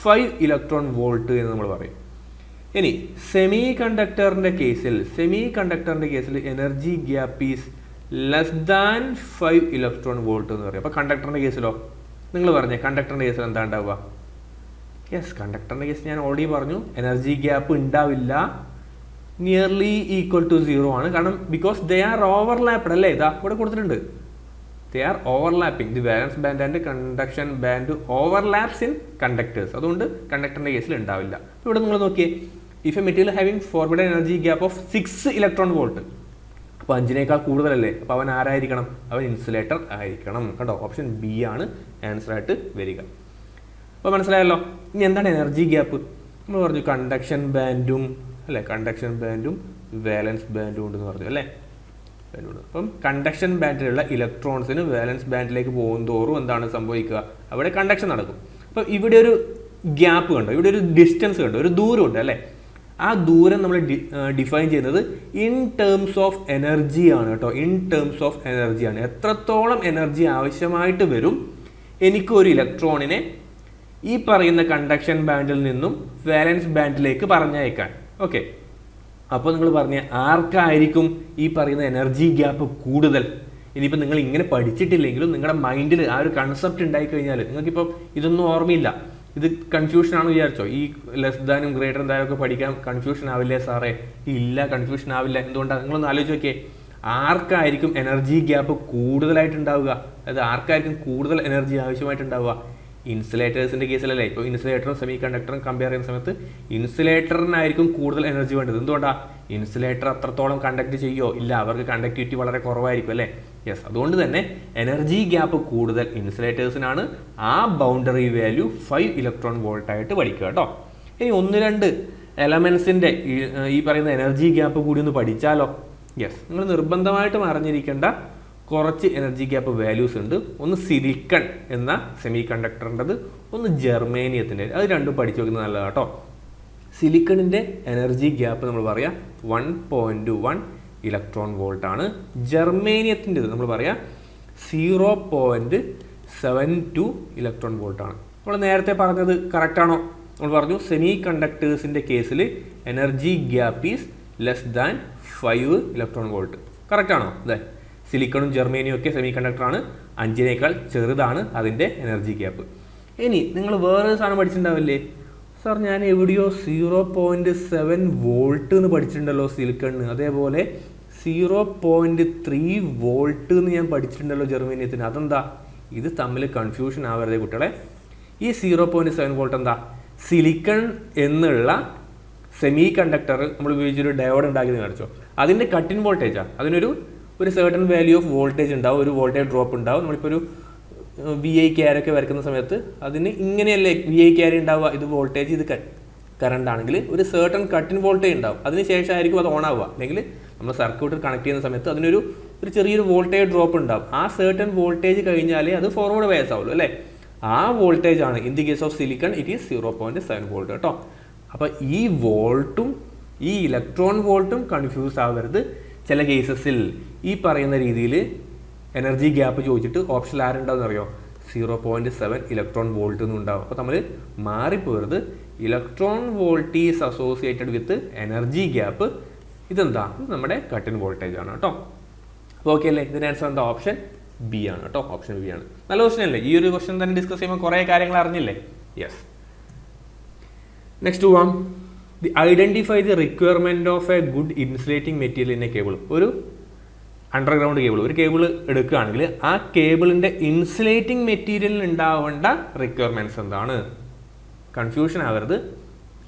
5 electron volt എന്ന് നമ്മൾ പറയും. ഇനി സെമി കണ്ടക്ടറിൻ്റെ കേസിൽ energy gap is less than 5 electron volt എന്ന് പറയും. അപ്പോൾ കണ്ടക്ടറിൻ്റെ കേസിലോ, നിങ്ങൾ പറഞ്ഞേ കണ്ടക്ടറിൻ്റെ കേസിൽ എന്താ ഉണ്ടാവുക? യെസ്, കണ്ടക്ടറിൻ്റെ കേസ് ഞാൻ ഓൾറെഡി പറഞ്ഞു, എനർജി ഗ്യാപ്പ് ഉണ്ടാവില്ല, നിയർലി ഈക്വൽ ടു 0 ആണ്. കാരണം ബിക്കോസ് ദേ ആർ ഓവർലാപ്ഡ് അല്ലേ. ഇതാ ഇവിടെ കൊടുത്തിട്ടുണ്ട്, they are overlapping. The വാലൻസ് band and conduction band overlaps in conductors. അതുകൊണ്ട് കണ്ടക്ടറിൻ്റെ കേസിൽ ഉണ്ടാവില്ല. അപ്പോൾ ഇവിടെ നിങ്ങൾ നോക്കിയേ, if A material having forbidden energy gap of 6 electron volt, അപ്പോൾ 5നേക്കാൾ കൂടുതലല്ലേ. അപ്പോൾ അവൻ ആരായിരിക്കണം? അവൻ ഇൻസുലേറ്റർ ആയിരിക്കണം കേട്ടോ. ഓപ്ഷൻ ബി ആണ് ആൻസർ ആയിട്ട് വരിക. അപ്പോൾ മനസ്സിലായല്ലോ. ഇനി എന്താണ് എനർജി ഗ്യാപ്പ്? നമ്മൾ പറഞ്ഞു കണ്ടക്ഷൻ ബാൻഡും അല്ലേ, കണ്ടക്ഷൻ ബാൻഡും വാലൻസ് ബാൻഡും ഉണ്ടെന്ന് പറഞ്ഞു അല്ലേ. അപ്പം കണ്ടക്ഷൻ ബാൻഡിലുള്ള ഇലക്ട്രോൺസിന് വാലൻസ് ബാൻഡിലേക്ക് പോകും തോറും എന്താണ് സംഭവിക്കുക? അവിടെ കണ്ടക്ഷൻ നടക്കും. അപ്പോൾ ഇവിടെ ഒരു ഗ്യാപ്പ് കണ്ടോ, ഇവിടെ ഒരു ഡിസ്റ്റൻസ് കണ്ടോ, ഒരു ദൂരമുണ്ട് അല്ലേ. ആ ദൂരം നമ്മൾ ഡിഫൈൻ ചെയ്യുന്നത് ഇൻ ടേംസ് ഓഫ് എനർജി ആണ് കേട്ടോ. ഇൻ ടേംസ് ഓഫ് എനർജി ആണ്. എത്രത്തോളം എനർജി ആവശ്യമായിട്ട് വരും എനിക്ക് ഒരു ഇലക്ട്രോണിനെ ഈ പറയുന്ന കണ്ടക്ഷൻ ബാൻഡിൽ നിന്നും വാലൻസ് ബാൻഡിലേക്ക് പറഞ്ഞയക്കാൻ. ഓക്കെ, അപ്പോൾ നിങ്ങൾ പറഞ്ഞ ആർക്കായിരിക്കും ഈ പറയുന്ന എനർജി ഗ്യാപ്പ് കൂടുതൽ? ഇനിയിപ്പോൾ നിങ്ങൾ ഇങ്ങനെ പഠിച്ചിട്ടില്ലെങ്കിലും നിങ്ങളുടെ മൈൻഡിൽ ആ ഒരു കൺസെപ്റ്റ് ഉണ്ടായിക്കഴിഞ്ഞാൽ നിങ്ങൾക്കിപ്പോൾ ഇതൊന്നും ഓർമ്മയില്ല, ഇത് കൺഫ്യൂഷൻ ആണെന്ന് വിചാരിച്ചോ? ഈ ലെസ് ദാനും ഗ്രേറ്റർ ദാനും ഒക്കെ പഠിക്കാൻ കൺഫ്യൂഷൻ ആവില്ലേ സാറേ? ഇല്ല, കൺഫ്യൂഷൻ ആവില്ല. എന്തുകൊണ്ടാണ്? നിങ്ങളൊന്ന് ആലോചിച്ച് നോക്കിയേ, ആർക്കായിരിക്കും എനർജി ഗ്യാപ്പ് കൂടുതലായിട്ടുണ്ടാവുക? അതായത് ആർക്കായിരിക്കും കൂടുതൽ എനർജി ആവശ്യമായിട്ടുണ്ടാവുക? ഇൻസുലേറ്റേഴ്സിൻ്റെ കേസിലല്ലേ. ഇപ്പോൾ ഇൻസുലേറ്ററും സെമി കണ്ടക്ടറും കമ്പയർ ചെയ്യുന്ന സമയത്ത് ഇൻസുലേറ്ററിനായിരിക്കും കൂടുതൽ എനർജി വേണ്ടത്. എന്തുകൊണ്ടാണ്? ഇൻസുലേറ്റർ അത്രത്തോളം കണ്ടക്ട് ചെയ്യുമോ? ഇല്ല, അവർക്ക് കണ്ടക്ടിവിറ്റി വളരെ കുറവായിരിക്കും അല്ലേ. യെസ്, അതുകൊണ്ട് തന്നെ എനർജി ഗ്യാപ്പ് കൂടുതൽ ഇൻസുലേറ്റേഴ്സിനാണ്. ആ ബൗണ്ടറി വാല്യൂ 5 ഇലക്ട്രോൺ വോൾട്ട് ആയിട്ട് പഠിക്കുക കേട്ടോ. ഇനി 1-2 എലമെൻസിൻ്റെ ഈ പറയുന്ന എനർജി ഗ്യാപ്പ് കൂടി ഒന്ന് പഠിച്ചാലോ? യെസ്, നിങ്ങൾ നിർബന്ധമായിട്ടും അറിഞ്ഞിരിക്കേണ്ട കുറച്ച് എനർജി ഗ്യാപ്പ് വാല്യൂസ് ഉണ്ട്. ഒന്ന് സിലിക്കൺ എന്ന സെമി കണ്ടക്ടറിൻ്റെത്, ഒന്ന് ജെർമേനിയത്തിൻ്റെ. അത് രണ്ടും പഠിച്ചു വെക്കുന്നത് നല്ലതാണ് കേട്ടോ. സിലിക്കണിൻ്റെ എനർജി ഗ്യാപ്പ് നമ്മൾ പറയാം 1.1 ഇലക്ട്രോൺ വോൾട്ട് ആണ്. ജെർമേനിയത്തിൻ്റെത് നമ്മൾ പറയാം 0.72 ഇലക്ട്രോൺ വോൾട്ട് ആണ്. നമ്മൾ നേരത്തെ പറഞ്ഞത് കറക്റ്റ് ആണോ? നമ്മൾ പറഞ്ഞു സെമി കണ്ടക്ടേഴ്സിൻ്റെ കേസിൽ energy gap is less than 5 electron volt. Correct ആണോ? അതെ. സിലിക്കണും ജെർമേനിയും ഒക്കെ സെമി കണ്ടക്ടറാണ്, 5 ചെറുതാണ് അതിൻ്റെ എനർജി ഗ്യാപ്പ്. ഇനി നിങ്ങൾ വേറൊരു സാധനം പഠിച്ചിട്ടുണ്ടാവില്ലേ, സാർ ഞാൻ എവിടെയോ 0.7 വോൾട്ട് എന്ന് പഠിച്ചിട്ടുണ്ടല്ലോ സിലിക്കണിന്, അതേപോലെ 0.3 വോൾട്ട് എന്ന് ഞാൻ പഠിച്ചിട്ടുണ്ടല്ലോ ജെർമേനിയത്തിന്. അതെന്താ? ഇത് തമ്മിൽ കൺഫ്യൂഷൻ ആവരുതേ കുട്ടികളെ. ഈ 0.7 വോൾട്ട് എന്താ? സിലിക്കൺ എന്നുള്ള സെമി കണ്ടക്ടർ നമ്മൾ ഉപയോഗിച്ചൊരു ഡയോഡ് ഉണ്ടാക്കിയെന്ന് കാണിച്ചോ, അതിൻ്റെ കട്ട് ഇൻ വോൾട്ടേജാണ്. അതിനൊരു സെർട്ടൺ വാല്യൂ ഓഫ് വോൾട്ടേജ് ഉണ്ടാവും, ഒരു വോൾട്ടേജ് ഡ്രോപ്പ് ഉണ്ടാവും. നമ്മളിപ്പോൾ ഒരു VI ക്യാരൊക്കെ വരയ്ക്കുന്ന സമയത്ത് അതിന് ഇങ്ങനെയല്ലേ VI ക്യാരി ഉണ്ടാവുക, ഇത് വോൾട്ടേജ് ഇത് കറണ്ട് ആണെങ്കിൽ ഒരു സെർട്ടൺ കട്ട് ഇൻ വോൾട്ടേജ് ഉണ്ടാവും, അതിന് ശേഷമായിരിക്കും അത് ഓൺ ആവുക. അല്ലെങ്കിൽ നമ്മൾ സർക്യൂട്ട് കണക്ട് ചെയ്യുന്ന സമയത്ത് അതിനൊരു ചെറിയൊരു വോൾട്ടേജ് ഡ്രോപ്പ് ഉണ്ടാവും. ആ സെർട്ടൺ വോൾട്ടേജ് കഴിഞ്ഞാലേ അത് ഫോർവേഡ് ബയസ് ആവുള്ളൂ അല്ലേ. ആ വോൾട്ടേജ് ആണ് in the case of silicon it is 0.7 volt കേട്ടോ. അപ്പോൾ ഈ വോൾട്ടും ഈ ഇലക്ട്രോൺ വോൾട്ടും കൺഫ്യൂസ് ആവരുത്. ചില കേസസിൽ ഈ പറയുന്ന രീതിയിൽ എനർജി ഗ്യാപ്പ് ചോദിച്ചിട്ട് ഓപ്ഷൻ ആരുണ്ടാവും അറിയോ, 0.7 ഇലക്ട്രോൺ വോൾട്ട് എന്നുണ്ടാവും. അപ്പോൾ നമ്മൾ മാറിപ്പോരുത്. Electron volt is associated with energy gap. ഇതെന്താ? ഇത് നമ്മുടെ കട്ട് ഇൻ വോൾട്ടേജ് ആണ് കേട്ടോ. അപ്പോൾ ഓക്കെ അല്ലേ? ഇതിന് ആൻസർ എന്താ? ഓപ്ഷൻ ബി ആണ് കേട്ടോ. ഓപ്ഷൻ ബി ആണ്. നല്ല ക്വസ്റ്റൻ അല്ലേ? ഈ ഒരു ക്വസ്റ്റൻ തന്നെ ഡിസ്കസ് ചെയ്യുമ്പോൾ കുറേ കാര്യങ്ങൾ അറിഞ്ഞില്ലേ? യെസ്. നെക്സ്റ്റ് പോവാം. Identify the requirement of A good insulating material in A cable. ഒരു അണ്ടർഗ്രൗണ്ട് കേബിൾ, ഒരു കേബിൾ എടുക്കുകയാണെങ്കിൽ ആ കേബിളിൻ്റെ ഇൻസുലേറ്റിംഗ് മെറ്റീരിയലിൽ ഉണ്ടാവേണ്ട റിക്വയർമെൻറ്റ്സ് എന്താണ്? കൺഫ്യൂഷൻ ആവരുത്.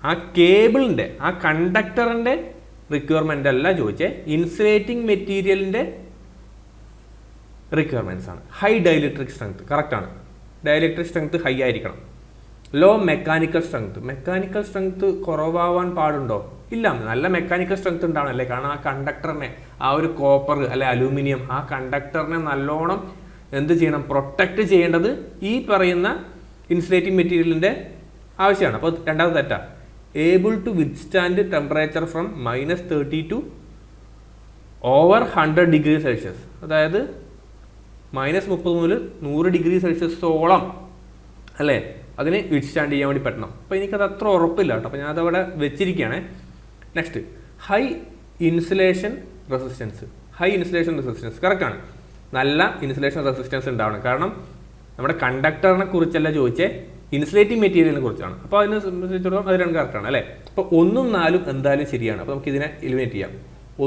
ആ കേബിളിൻ്റെ, ആ കണ്ടക്ടറിൻ്റെ റിക്വയർമെൻ്റ് അല്ല ചോദിച്ചേ, ഇൻസുലേറ്റിംഗ് മെറ്റീരിയലിൻ്റെ റിക്വയർമെൻറ്റ്സ് ആണ്. ഹൈ ഡൈഇലക്ട്രിക് സ്ട്രെങ്ത്, കറക്റ്റാണ്. ഡൈഇലക്ട്രിക് സ്ട്രെങ്ത് ഹൈ ആയിരിക്കണം. Low mechanical strength, mechanical strength കുറവാവാൻ പാടുണ്ടോ? ഇല്ല, നല്ല മെക്കാനിക്കൽ സ്ട്രെങ്ത് ഉണ്ടാവണല്ലേ. കാരണം ആ കണ്ടക്ടറിനെ, ആ ഒരു കോപ്പർ അല്ലെ അലൂമിനിയം, ആ കണ്ടക്ടറിനെ നല്ലോണം എന്ത് ചെയ്യണം? പ്രൊട്ടക്റ്റ് ചെയ്യേണ്ടത് ഈ പറയുന്ന ഇൻസുലേറ്റിംഗ് മെറ്റീരിയലിൻ്റെ ആവശ്യമാണ്. അപ്പോൾ രണ്ടാമത് തെറ്റാ. Able to withstand temperature from -30 to over 100 degree Celsius. അതായത് -30 മുതൽ 100 ഡിഗ്രി സെൽഷ്യസോളം അല്ലേ അതിന് വിത്ത്സ്റ്റാൻഡ് ചെയ്യാൻ വേണ്ടി പറ്റണം. അപ്പോൾ എനിക്കത് അത്ര ഉറപ്പില്ല കേട്ടോ. അപ്പോൾ ഞാനതവിടെ വെച്ചിരിക്കുകയാണ്. Next, high insulation resistance. High insulation resistance കറക്റ്റാണ്. നല്ല ഇൻസുലേഷൻ റെസിസ്റ്റൻസ് ഉണ്ടാവണം. കാരണം നമ്മുടെ കണ്ടക്ടറിനെ കുറിച്ചല്ല ചോദിച്ചേ, ഇൻസുലേറ്റിംഗ് മെറ്റീരിയലിനെ കുറിച്ചാണ്. അപ്പോൾ അതിനെ സംബന്ധിച്ചിടത്തോളം അത് രണ്ടും കറക്റ്റാണ് അല്ലേ. അപ്പോൾ 1ഉം 4ഉം എന്തായാലും ശരിയാണ്. അപ്പോൾ നമുക്ക് ഇതിനെ എലിമിനേറ്റ് ചെയ്യാം.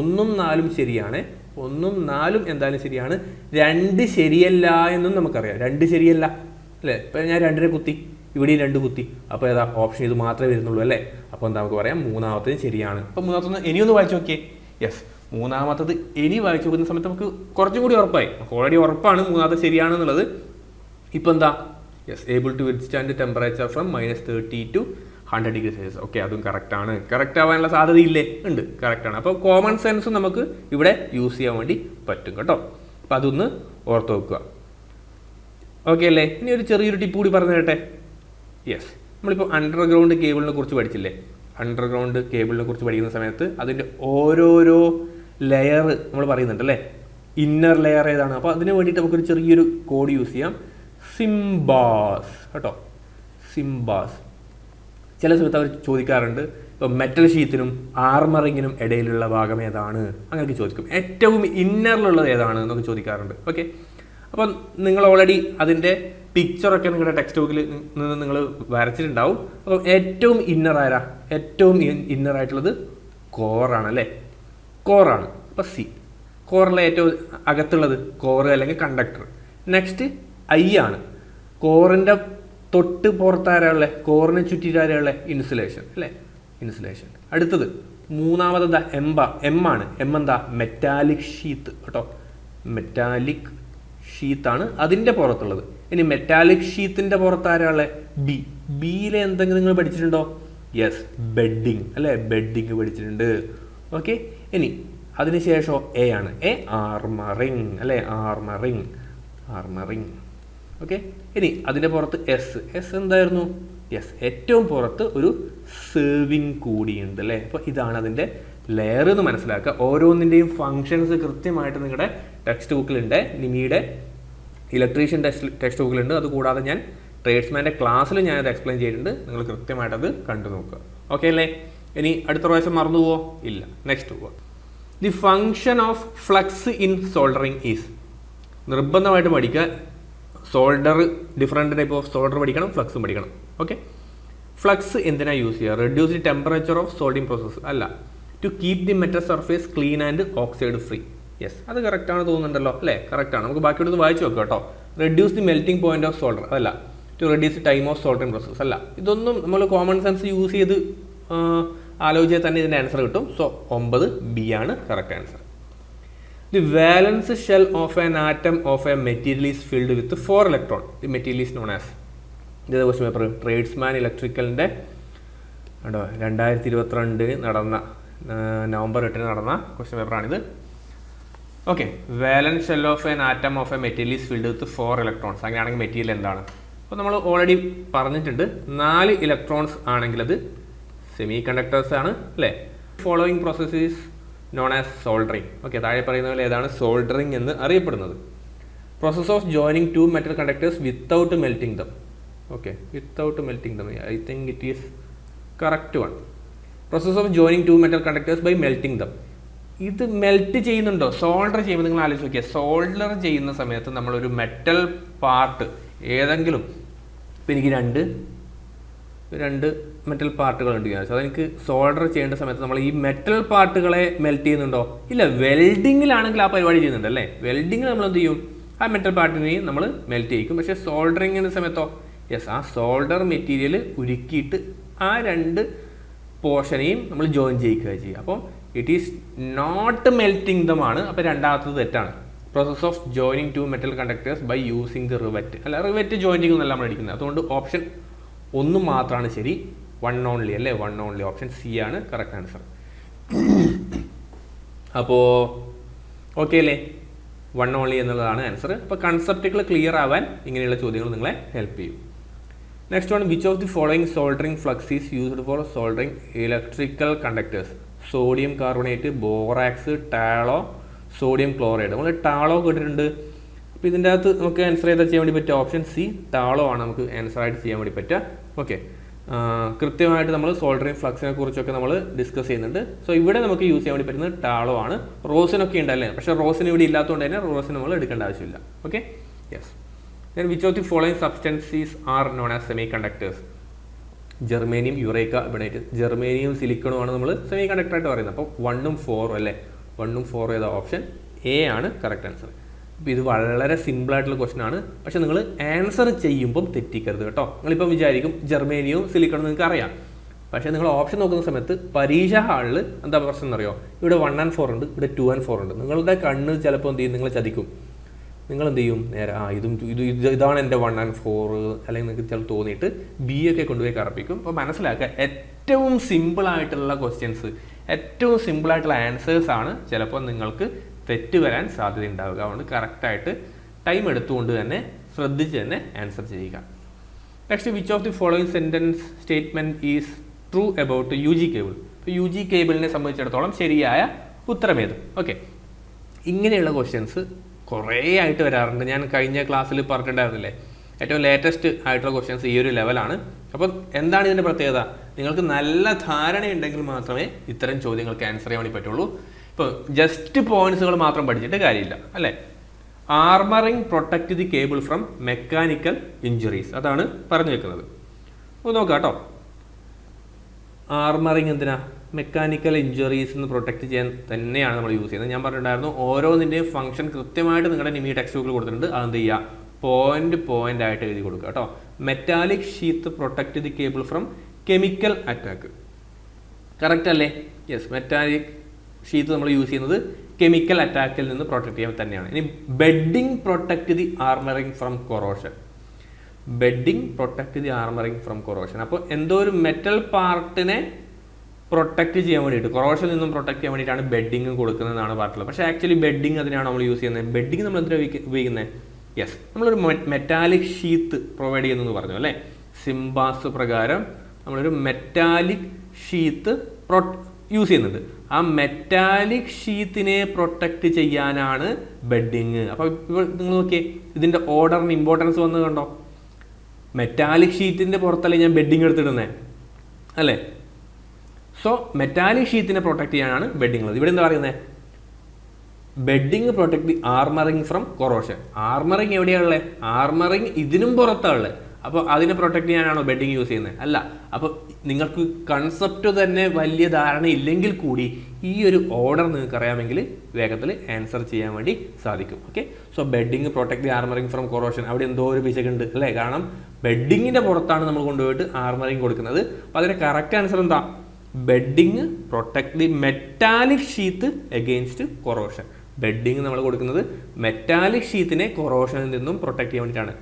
1ഉം 4ഉം ശരിയാണ്, 1ഉം 4ഉം എന്തായാലും ശരിയാണ്. 2 ശരിയല്ല എന്നും നമുക്കറിയാം. 2 ശരിയല്ല അല്ലേ. ഇപ്പം ഞാൻ 2നെ കുത്തി, ഇവിടെയും 2 കുത്തി. അപ്പോൾ ഏതാ? ഓപ്ഷൻ ഇത് മാത്രമേ വരുന്നുള്ളൂ അല്ലേ. അപ്പോൾ എന്താ നമുക്ക് പറയാം? മൂന്നാമത്തത് ശരിയാണ്. അപ്പോൾ മൂന്നാമത്തൊന്ന് ഇനിയൊന്ന് വായിച്ചു നോക്കിയേ. യെസ്, മൂന്നാമത്തത് ഇനി വായിച്ചു നോക്കുന്ന സമയത്ത് നമുക്ക് കുറച്ചും കൂടി ഉറപ്പായി. നമുക്ക് ഓൾറെഡി ഉറപ്പാണ് മൂന്നാമത്തെ ശരിയാണെന്നുള്ളത്. ഇപ്പം എന്താ? Yes, able to withstand temperature from -30 to 100 degree Celsius. Okay, അതും കറക്റ്റാണ്. കറക്റ്റ് ആവാനുള്ള സാധ്യതയില്ലേ? ഉണ്ട്, കറക്റ്റാണ്. അപ്പോൾ കോമൺ സെൻസും നമുക്ക് ഇവിടെ യൂസ് ചെയ്യാൻ വേണ്ടി പറ്റും കേട്ടോ. അപ്പോൾ അതൊന്ന് ഓർത്ത് വെക്കുക. ഓക്കെ അല്ലേ? ഇനി ഒരു ചെറിയൊരു ടിപ്പ് കൂടി പറഞ്ഞു തരട്ടെ. യെസ്, നമ്മളിപ്പോൾ അണ്ടർഗ്രൗണ്ട് കേബിളിനെ കുറിച്ച് പഠിച്ചില്ലേ? അണ്ടർഗ്രൗണ്ട് കേബിളിനെ കുറിച്ച് പഠിക്കുന്ന സമയത്ത് അതിൻ്റെ ഓരോരോ ലെയർ നമ്മൾ പറയുന്നുണ്ട് അല്ലേ. ഇന്നർ ലെയർ ഏതാണ്? അപ്പോൾ അതിന് വേണ്ടിയിട്ട് നമുക്കൊരു ചെറിയൊരു കോഡ് യൂസ് ചെയ്യാം. സിംബാസ് കേട്ടോ, സിംബാസ്. ചില സമയത്ത് അവർ ചോദിക്കാറുണ്ട്, ഇപ്പോൾ മെറ്റൽ ഷീറ്റിനും ആർമറിങ്ങിനും ഇടയിലുള്ള ഭാഗം ഏതാണ് അങ്ങനെയൊക്കെ ചോദിക്കും. ഏറ്റവും ഇന്നറിലുള്ളത് ഏതാണ് എന്നൊക്കെ ചോദിക്കാറുണ്ട്. ഓക്കെ, അപ്പം നിങ്ങൾ ഓൾറെഡി അതിൻ്റെ പിക്ചറൊക്കെ നിങ്ങളുടെ ടെക്സ്റ്റ് ബുക്കിൽ നിന്ന് നിങ്ങൾ വരച്ചിട്ടുണ്ടാവും. അപ്പം ഏറ്റവും ഇന്നർ ആരാ? ഏറ്റവും ഇന്നറായിട്ടുള്ളത് കോറാണ് അല്ലേ. കോറാണ്. അപ്പോൾ സി, കോറിലെ ഏറ്റവും അകത്തുള്ളത് കോറ് അല്ലെങ്കിൽ കണ്ടക്ടർ. നെക്സ്റ്റ് ഐ ആണ്. കോറിൻ്റെ തൊട്ട് പുറത്താരാളെ, കോറിനെ ചുറ്റിട്ടാരാളെ? ഇൻസുലേഷൻ അല്ലേ, ഇൻസുലേഷൻ. അടുത്തത് മൂന്നാമത് എം ആണ്. എം എന്താ? മെറ്റാലിക് ഷീത്ത് കേട്ടോ, മെറ്റാലിക് ഷീത്താണ് അതിൻ്റെ പുറത്തുള്ളത്. ഇനി മെറ്റാലിക് ഷീത്തിൻ്റെ പുറത്താരാളെ? ബി. ബിയിലെ എന്തെങ്കിലും നിങ്ങൾ പഠിച്ചിട്ടുണ്ടോ? യെസ്, ബെഡിങ് അല്ലേ, ബെഡിങ് പഠിച്ചിട്ടുണ്ട്. ഓക്കെ, ഇനി അതിനുശേഷം എ ആണ്. എ ആർമറിങ് അല്ലേ, ആർമറിങ്, ആർമറിങ്. ഓക്കെ, ഇനി അതിൻ്റെ പുറത്ത് എസ്. എസ് എന്തായിരുന്നു? യെസ്, ഏറ്റവും പുറത്ത് ഒരു സെർവിങ് കൂടിയുണ്ട് അല്ലേ. അപ്പോൾ ഇതാണ് അതിൻ്റെ ലെയർ എന്ന് മനസ്സിലാക്കുക. ഓരോന്നിൻ്റെയും ഫങ്ഷൻസ് കൃത്യമായിട്ട് നിങ്ങളുടെ ടെക്സ്റ്റ് ബുക്കിലുണ്ട്. നിമിയുടെ ഇലക്ട്രീഷ്യൻ ടെക്സ്റ്റ് ബുക്കിലുണ്ട്. അതുകൂടാതെ ഞാൻ ട്രേഡ്സ്മാൻ്റെ ക്ലാസ്സിൽ ഞാനത് എക്സ്പ്ലെയിൻ ചെയ്തിട്ടുണ്ട്. നിങ്ങൾ കൃത്യമായിട്ടത് കണ്ടു നോക്കുക. ഓക്കെ അല്ലേ? ഇനി അടുത്ത പ്രാവശ്യം മറന്നു പോവോ? ഇല്ല. നെക്സ്റ്റ് പോവാം. The function of flux in soldering is. നിർബന്ധമായിട്ട് പഠിക്കുക. Solder, different type of solder പഠിക്കണം, ഫ്ലക്സും പഠിക്കണം. ഓക്കെ, ഫ്ലക്സ് എന്തിനാണ് യൂസ് ചെയ്യുക? Reduce the temperature of soldering process അല്ല, to keep the metal surface clean and oxide free. Yes, അത് കറക്റ്റാണ് തോന്നുന്നുണ്ടല്ലോ അല്ലേ? കറക്റ്റാണ്. നമുക്ക് ബാക്കിയോട് വായിച്ചു നോക്കാം കേട്ടോ. Reduce the melting point of solder അതല്ല, to reduce the time of soldering process അല്ല. ഇതൊന്നും നമ്മൾ കോമൺ സെൻസ് യൂസ് ചെയ്ത് ആലോചിച്ചാൽ തന്നെ ഇതിൻ്റെ ആൻസർ കിട്ടും. സോ 9 ബി ആണ് correct answer. The valence shell of an atom of a material is filled with 4 electron. The material is known as. ഇത് ക്വസ്റ്റ്യൻ പേപ്പർ ട്രേഡ്സ്മാൻ ഇലക്ട്രിക്കലിൻ്റെ 2022 നടന്ന നവംബർ 8 നടന്ന ക്വസ്റ്റ്യൻ പേപ്പറാണിത്. Okay, valence shell of an atom of a material is filled with 4 electrons. അങ്ങനെയാണെങ്കിൽ material എന്താണ്? അപ്പോൾ നമ്മൾ already പറഞ്ഞിട്ടുണ്ട്, 4 ഇലക്ട്രോൺസ് ആണെങ്കിൽ അത് സെമി കണ്ടക്ടേഴ്സ് ആണ് അല്ലേ? Following process is known as soldering. Okay, താഴെ പറയുന്ന പോലെ ഏതാണ് സോൾഡറിങ് എന്ന് അറിയപ്പെടുന്നത്? Process of joining 2 metal conductors without melting them. Okay, without melting them, I think it is correct one. Process of joining 2 metal conductors by melting them. ഇത് melt ചെയ്യുന്നുണ്ടോ? Solder ചെയ്യുമ്പോൾ നിങ്ങൾ ആലോചിച്ച് നോക്കിയാൽ, സോൾഡർ ചെയ്യുന്ന സമയത്ത് നമ്മളൊരു മെറ്റൽ പാർട്ട് ഏതെങ്കിലും, ഇപ്പം എനിക്ക് രണ്ട് മെറ്റൽ പാർട്ടുകൾ ഉണ്ട്, അതെനിക്ക് സോൾഡർ ചെയ്യേണ്ട സമയത്ത് നമ്മൾ ഈ മെറ്റൽ പാർട്ടുകളെ മെൽറ്റ് ചെയ്യുന്നുണ്ടോ? ഇല്ല. വെൽഡിങ്ങിലാണെങ്കിൽ ആ പരിപാടി ചെയ്യുന്നുണ്ട് അല്ലേ? വെൽഡിങ്ങിൽ നമ്മൾ എന്ത് ചെയ്യും? ആ മെറ്റൽ പാർട്ടിനെയും നമ്മൾ മെൽറ്റ് ചെയ്യിക്കും. പക്ഷേ സോൾഡറിങ്ങിൻ്റെ സമയത്തോ, യെസ്, ആ സോൾഡർ മെറ്റീരിയൽ ഉരുക്കിയിട്ട് ആ 2 പോർഷനെയും നമ്മൾ ജോയിൻ ചെയ്യിക്കുക ചെയ്യുക. അപ്പോൾ it is not melting them ആണ്. അപ്പോൾ രണ്ടാമത്തത് തെറ്റാണ്. Process of joining 2 metal conductors by using the rivet. അല്ല, റിവറ്റ് ജോയിനിങ് എന്നല്ല നമ്മൾ അടിക്കുന്നത്. അതുകൊണ്ട് ഓപ്ഷൻ 1 മാത്രമാണ് ശരി. 1 ഓൺലി അല്ലേ? 1 ഓൺലി. ഓപ്ഷൻ സി ആണ് കറക്റ്റ് ആൻസർ. അപ്പോൾ ഓക്കെ അല്ലേ? 1 ഓൺലി എന്നുള്ളതാണ് ആൻസർ. അപ്പോൾ കൺസെപ്റ്റുകൾ ക്ലിയർ ആവാൻ ഇങ്ങനെയുള്ള ചോദ്യങ്ങൾ നിങ്ങളെ ഹെൽപ്പ് ചെയ്യും. Next one, which of the following soldering flux is used for soldering electrical conductors? Sodium carbonate, borax, tallow, sodium chloride. നമ്മൾ ടാളോ കേട്ടിട്ടുണ്ട്. അപ്പോൾ ഇതിൻ്റെ അകത്ത് നമുക്ക് ആൻസർ ചെയ്താൽ ചെയ്യാൻ വേണ്ടി പറ്റുക ഓപ്ഷൻ സി, ടാളോ ആണ് നമുക്ക് ആൻസർ ആയിട്ട് ചെയ്യാൻ വേണ്ടി പറ്റുക. ഓക്കെ, കൃത്യമായിട്ട് നമ്മൾ സോൾഡറിങ് ഫ്ലക്സിനെ കുറിച്ചൊക്കെ നമ്മൾ ഡിസ്കസ് ചെയ്യുന്നുണ്ട്. സോ ഇവിടെ നമുക്ക് യൂസ് ചെയ്യാൻ വേണ്ടി പറ്റുന്നത് ടാളോ ആണ്. റോസിനൊക്കെ ഉണ്ടല്ലേ, പക്ഷേ റോസിന് ഇവിടെ ഇല്ലാത്തതുകൊണ്ട് തന്നെ റോസിന് നമ്മൾ എടുക്കേണ്ട ആവശ്യമില്ല. Okay, yes. Then which of the following substances are known as semiconductors? Germanium, eureka, ebonite. Germanium, സിലിക്കണും ആണ് നമ്മൾ സെമി കണ്ടക്ടറായിട്ട് പറയുന്നത്. അപ്പോൾ 1ഉം 4ഉം അല്ലേ? 1ഉം 4ഉം ഏതാ? ഓപ്ഷൻ എ ആണ് കറക്റ്റ് ആൻസർ. അപ്പോൾ ഇത് വളരെ സിമ്പിളായിട്ടുള്ള ക്വസ്റ്റൻ ആണ്. പക്ഷേ നിങ്ങൾ ആൻസർ ചെയ്യുമ്പം തെറ്റിക്കരുത് കേട്ടോ. നിങ്ങളിപ്പം വിചാരിക്കും ജെർമേനിയവും സിലിക്കണും നിങ്ങൾക്ക് അറിയാം. പക്ഷേ നിങ്ങൾ ഓപ്ഷൻ നോക്കുന്ന സമയത്ത് പരീക്ഷ ഹാളിൽ എന്താ പ്രശ്നം എന്നറിയോ? ഇവിടെ 1 and 4 ഉണ്ട്, ഇവിടെ 2 and 4 ഉണ്ട്. നിങ്ങളുടെ കണ്ണ് ചിലപ്പോൾ എന്ത് ചെയ്യും? നിങ്ങളെ ചതിക്കും. നിങ്ങൾ എന്ത് ചെയ്യും? നേരെ ഇതാണ് എൻ്റെ 1 and 4 അല്ലെങ്കിൽ നിങ്ങൾക്ക് ചില തോന്നിയിട്ട് ബി ഒക്കെ കൊണ്ടുപോയി കറപ്പിക്കും. അപ്പോൾ മനസ്സിലാക്കുക, ഏറ്റവും സിമ്പിളായിട്ടുള്ള ക്വസ്റ്റ്യൻസ്, ഏറ്റവും സിമ്പിളായിട്ടുള്ള ആൻസേഴ്സാണ് ചിലപ്പോൾ നിങ്ങൾക്ക് തെറ്റ് വരാൻ സാധ്യത ഉണ്ടാവുക. അതുകൊണ്ട് കറക്റ്റായിട്ട് ടൈം എടുത്തുകൊണ്ട് തന്നെ ശ്രദ്ധിച്ച് തന്നെ ആൻസർ ചെയ്യുക. Next, which of the following sentence statement is true about you G cable? ഇപ്പോൾ യു ജി കേബിളിനെ സംബന്ധിച്ചിടത്തോളം ശരിയായ ഉത്തരമേത്? ഓക്കെ, ഇങ്ങനെയുള്ള ക്വസ്റ്റ്യൻസ് കുറേ ആയിട്ട് വരാറുണ്ട്. ഞാൻ കഴിഞ്ഞ ക്ലാസ്സിൽ പറഞ്ഞിട്ടുണ്ടായിരുന്നില്ലേ, ഏറ്റവും ലേറ്റസ്റ്റ് ആയിട്ടുള്ള ക്വസ്റ്റ്യൻസ് ഈ ഒരു ലെവലാണ്. അപ്പം എന്താണ് ഇതിൻ്റെ പ്രത്യേകത? നിങ്ങൾക്ക് നല്ല ധാരണയുണ്ടെങ്കിൽ മാത്രമേ ഇത്തരം ചോദ്യങ്ങൾക്ക് ആൻസർ ചെയ്യാൻ വേണ്ടി പറ്റുള്ളൂ. ഇപ്പോൾ ജസ്റ്റ് പോയിന്റ്സുകൾ മാത്രം പഠിച്ചിട്ട് കാര്യമില്ല അല്ലേ? Armouring protect the cable from mechanical injuries, അതാണ് പറഞ്ഞു വെക്കുന്നത്. അപ്പോൾ നോക്കാം കേട്ടോ. ആർമറിങ് എന്തിനാ? മെക്കാനിക്കൽ ഇഞ്ചുറീസ് നിന്ന് പ്രൊട്ടക്ട് ചെയ്യാൻ തന്നെയാണ് നമ്മൾ യൂസ് ചെയ്യുന്നത്. ഞാൻ പറഞ്ഞിട്ടുണ്ടായിരുന്നു, ഓരോന്നിൻ്റെയും ഫംഗ്ഷൻ കൃത്യമായിട്ട് നിങ്ങളുടെ നിമി ടെക്സ്റ്റ് ബുക്കിൽ കൊടുത്തിട്ടുണ്ട്. അതെന്ത് ചെയ്യുക? പോയിന്റ് ആയിട്ട് എഴുതി കൊടുക്കുക കേട്ടോ. Metallic sheath protect the cable from chemical attack. Correct അല്ലേ? യെസ്, മെറ്റാലിക് ഷീത്ത് നമ്മൾ യൂസ് ചെയ്യുന്നത് കെമിക്കൽ അറ്റാക്കിൽ നിന്ന് പ്രൊട്ടക്ട് ചെയ്യാൻ തന്നെയാണ്. ഇനി bedding protect the armouring from corrosion. Bedding protect the armouring from corrosion. അപ്പോൾ എന്തോ ഒരു മെറ്റൽ പാർട്ടിനെ പ്രൊട്ടക്ട് ചെയ്യാൻ വേണ്ടിയിട്ട്, കൊറോഷനിൽ നിന്നും പ്രൊട്ടക്ട് ചെയ്യാൻ വേണ്ടിയിട്ടാണ് ബെഡിങ് കൊടുക്കുന്നതെന്നാണ് പറഞ്ഞിട്ടുള്ളത്. പക്ഷേ ആക്ച്വലി ബെഡിങ് അതിനാണ് നമ്മൾ യൂസ് ചെയ്യുന്നത്. ബെഡിങ് നമ്മൾ എന്തിനാണ് ഉപയോഗിക്കുന്നത്? യെസ്, നമ്മളൊരു മെറ്റാലിക് ഷീത്ത് പ്രൊവൈഡ് ചെയ്യുന്നു പറഞ്ഞു അല്ലേ? സിംബാസ് പ്രകാരം നമ്മളൊരു മെറ്റാലിക് ഷീത്ത് യൂസ് ചെയ്യുന്നുണ്ട്. ആ മെറ്റാലിക് ഷീത്തിനെ പ്രൊട്ടക്ട് ചെയ്യാനാണ് ബെഡിങ്. അപ്പോൾ നിങ്ങൾ നോക്കിയേ, ഇതിൻ്റെ ഓർഡറിന് ഇമ്പോർട്ടൻസ് വന്നത് കണ്ടോ? മെറ്റാലിക് ഷീറ്റിൻ്റെ പുറത്തല്ലേ ഞാൻ ബെഡിങ് എടുത്തിടുന്നത് അല്ലേ? സോ മെറ്റാലിക് ഷീറ്റിനെ പ്രൊട്ടക്ട് ചെയ്യാനാണ് ബെഡിങ് ഉള്ളത്. ഇവിടെ എന്താ പറയുന്നത്? Bedding protect the armouring from corrosion. Armouring എവിടെയാണുള്ളത്? ആർമറിങ് ഇതിനും പുറത്താണുള്ളത്. അപ്പോൾ അതിനെ പ്രൊട്ടക്ട് ചെയ്യാനാണോ ബെഡിങ് യൂസ് ചെയ്യുന്നത്? അല്ല. അപ്പോൾ നിങ്ങൾക്ക് കൺസെപ്റ്റ് തന്നെ വലിയ ധാരണ ഇല്ലെങ്കിൽ കൂടി ഈ ഒരു ഓർഡർ നിങ്ങൾക്ക് അറിയാമെങ്കിൽ വേഗത്തിൽ ആൻസർ ചെയ്യാൻ വേണ്ടി സാധിക്കും. Okay, so bedding protect the armouring from corrosion, അവിടെ എന്തോ ഒരു പിശകുണ്ട് അല്ലേ? കാരണം ബെഡിങ്ങിൻ്റെ പുറത്താണ് നമ്മൾ കൊണ്ടുപോയിട്ട് ആർമറിങ് കൊടുക്കുന്നത്. അപ്പോൾ അതിൻ്റെ കറക്റ്റ് ആൻസർ എന്താ? Bedding protect the metallic sheath against corrosion. Bedding നമ്മൾ കൊടുക്കുന്നത് മെറ്റാലിക് ഷീത്തിനെ കൊറോഷനിൽ നിന്നും പ്രൊട്ടക്ട് ചെയ്യാൻ വേണ്ടിയിട്ടാണ്.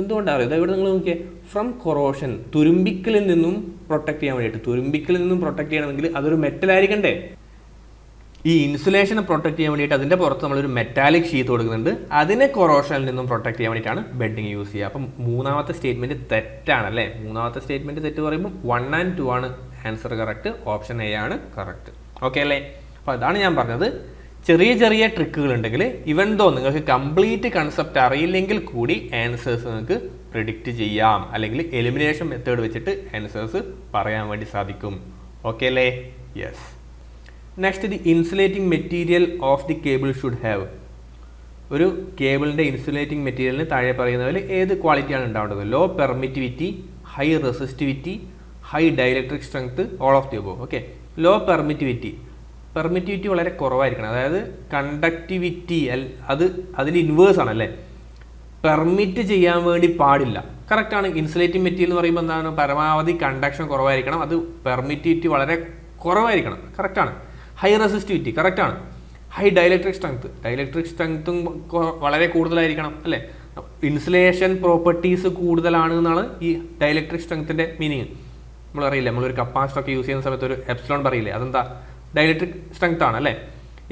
എന്തുകൊണ്ടാണ് അറിയാം? ഇവിടെ നിങ്ങൾ നോക്കിയേ, ഫ്രം കൊറോഷൻ, തുരുമ്പിക്കലിൽ നിന്നും പ്രൊട്ടക്ട് ചെയ്യാൻ വേണ്ടിയിട്ട്. തുരുമ്പിക്കലിൽ നിന്നും പ്രൊട്ടക്ട് ചെയ്യണമെങ്കിൽ അതൊരു മെറ്റലായിരിക്കണ്ടേ? ഈ ഇൻസുലേഷനെ പ്രൊട്ടക്ട് ചെയ്യാൻ വേണ്ടിയിട്ട് അതിൻ്റെ പുറത്ത് നമ്മളൊരു മെറ്റാലിക് ഷീറ്റ് കൊടുക്കുന്നുണ്ട്. അതിനെ കൊറോഷനിൽ നിന്നും പ്രൊട്ടക്ട് ചെയ്യാൻ വേണ്ടിയിട്ടാണ് ബെഡിങ് യൂസ് ചെയ്യുക. അപ്പം മൂന്നാമത്തെ സ്റ്റേറ്റ്മെൻറ്റ് തെറ്റാണല്ലേ? മൂന്നാമത്തെ സ്റ്റേറ്റ്മെൻറ്റ് തെറ്റ് പറയുമ്പോൾ 1 and 2 ആണ് ആൻസർ കറക്റ്റ്. ഓപ്ഷൻ എ ആണ് കറക്റ്റ്. ഓക്കെ അല്ലേ? അപ്പോൾ അതാണ് ഞാൻ പറഞ്ഞത്, ചെറിയ ചെറിയ ട്രിക്കുകൾ ഉണ്ടെങ്കിൽ ഇവൻ ദോ നിങ്ങൾക്ക് കംപ്ലീറ്റ് കൺസെപ്റ്റ് അറിയില്ലെങ്കിൽ കൂടി ആൻസേഴ്സ് നിങ്ങൾക്ക് പ്രിഡിക്റ്റ് ചെയ്യാം, അല്ലെങ്കിൽ എലിമിനേഷൻ മെത്തേഡ് വെച്ചിട്ട് ആൻസേഴ്സ് പറയാൻ വേണ്ടി സാധിക്കും. ഓക്കെ അല്ലേ? Yes. Next, the insulating material of the cable should have. ഒരു കേബിളിൻ്റെ ഇൻസുലേറ്റിംഗ് മെറ്റീരിയലിന് താഴെ പറയുന്നതിൽ ഏത് ക്വാളിറ്റിയാണ് ഉണ്ടാവേണ്ടത്? Low permittivity, high resistivity, high dielectric strength, all of the above. Okay, low permittivity വളരെ കുറവായിരിക്കണം. അതായത് കണ്ടക്ടിവിറ്റി അതിന് ഇൻവേഴ്സ് ആണല്ലേ, പെർമിറ്റ് ചെയ്യാൻ വേണ്ടി പാടില്ല. കറക്റ്റാണ്. ഇൻസുലേറ്റിംഗ് മെറ്റീരിയൽ എന്ന് പറയുമ്പോൾ എന്താണ്? പരമാവധി കണ്ടക്ഷൻ കുറവായിരിക്കണം, അത് പെർമിറ്റിവിറ്റി വളരെ കുറവായിരിക്കണം. കറക്റ്റാണ്. ഹൈ റെസിസ്റ്റിവിറ്റി കറക്റ്റാണ്. ഹൈ ഡൈലക്ട്രിക് സ്ട്രെങ്ത്തും വളരെ കൂടുതലായിരിക്കണം അല്ലേ? ഇൻസുലേഷൻ പ്രോപ്പർട്ടീസ് കൂടുതലാണ് എന്നാണ് ഈ ഡൈലക്ട്രിക് സ്ട്രെങ്ത്തിൻ്റെ മീനിങ്. നമ്മളറിയില്ലേ, നമ്മളൊരു കപ്പാസിറ്റർ ഒക്കെ യൂസ് ചെയ്യുന്ന സമയത്ത് ഒരു എപ്സിലോൺ പറയില്ലേ, അതെന്താ? ഡൈലക്ട്രിക് സ്ട്രെങ്ത് ആണ് അല്ലേ?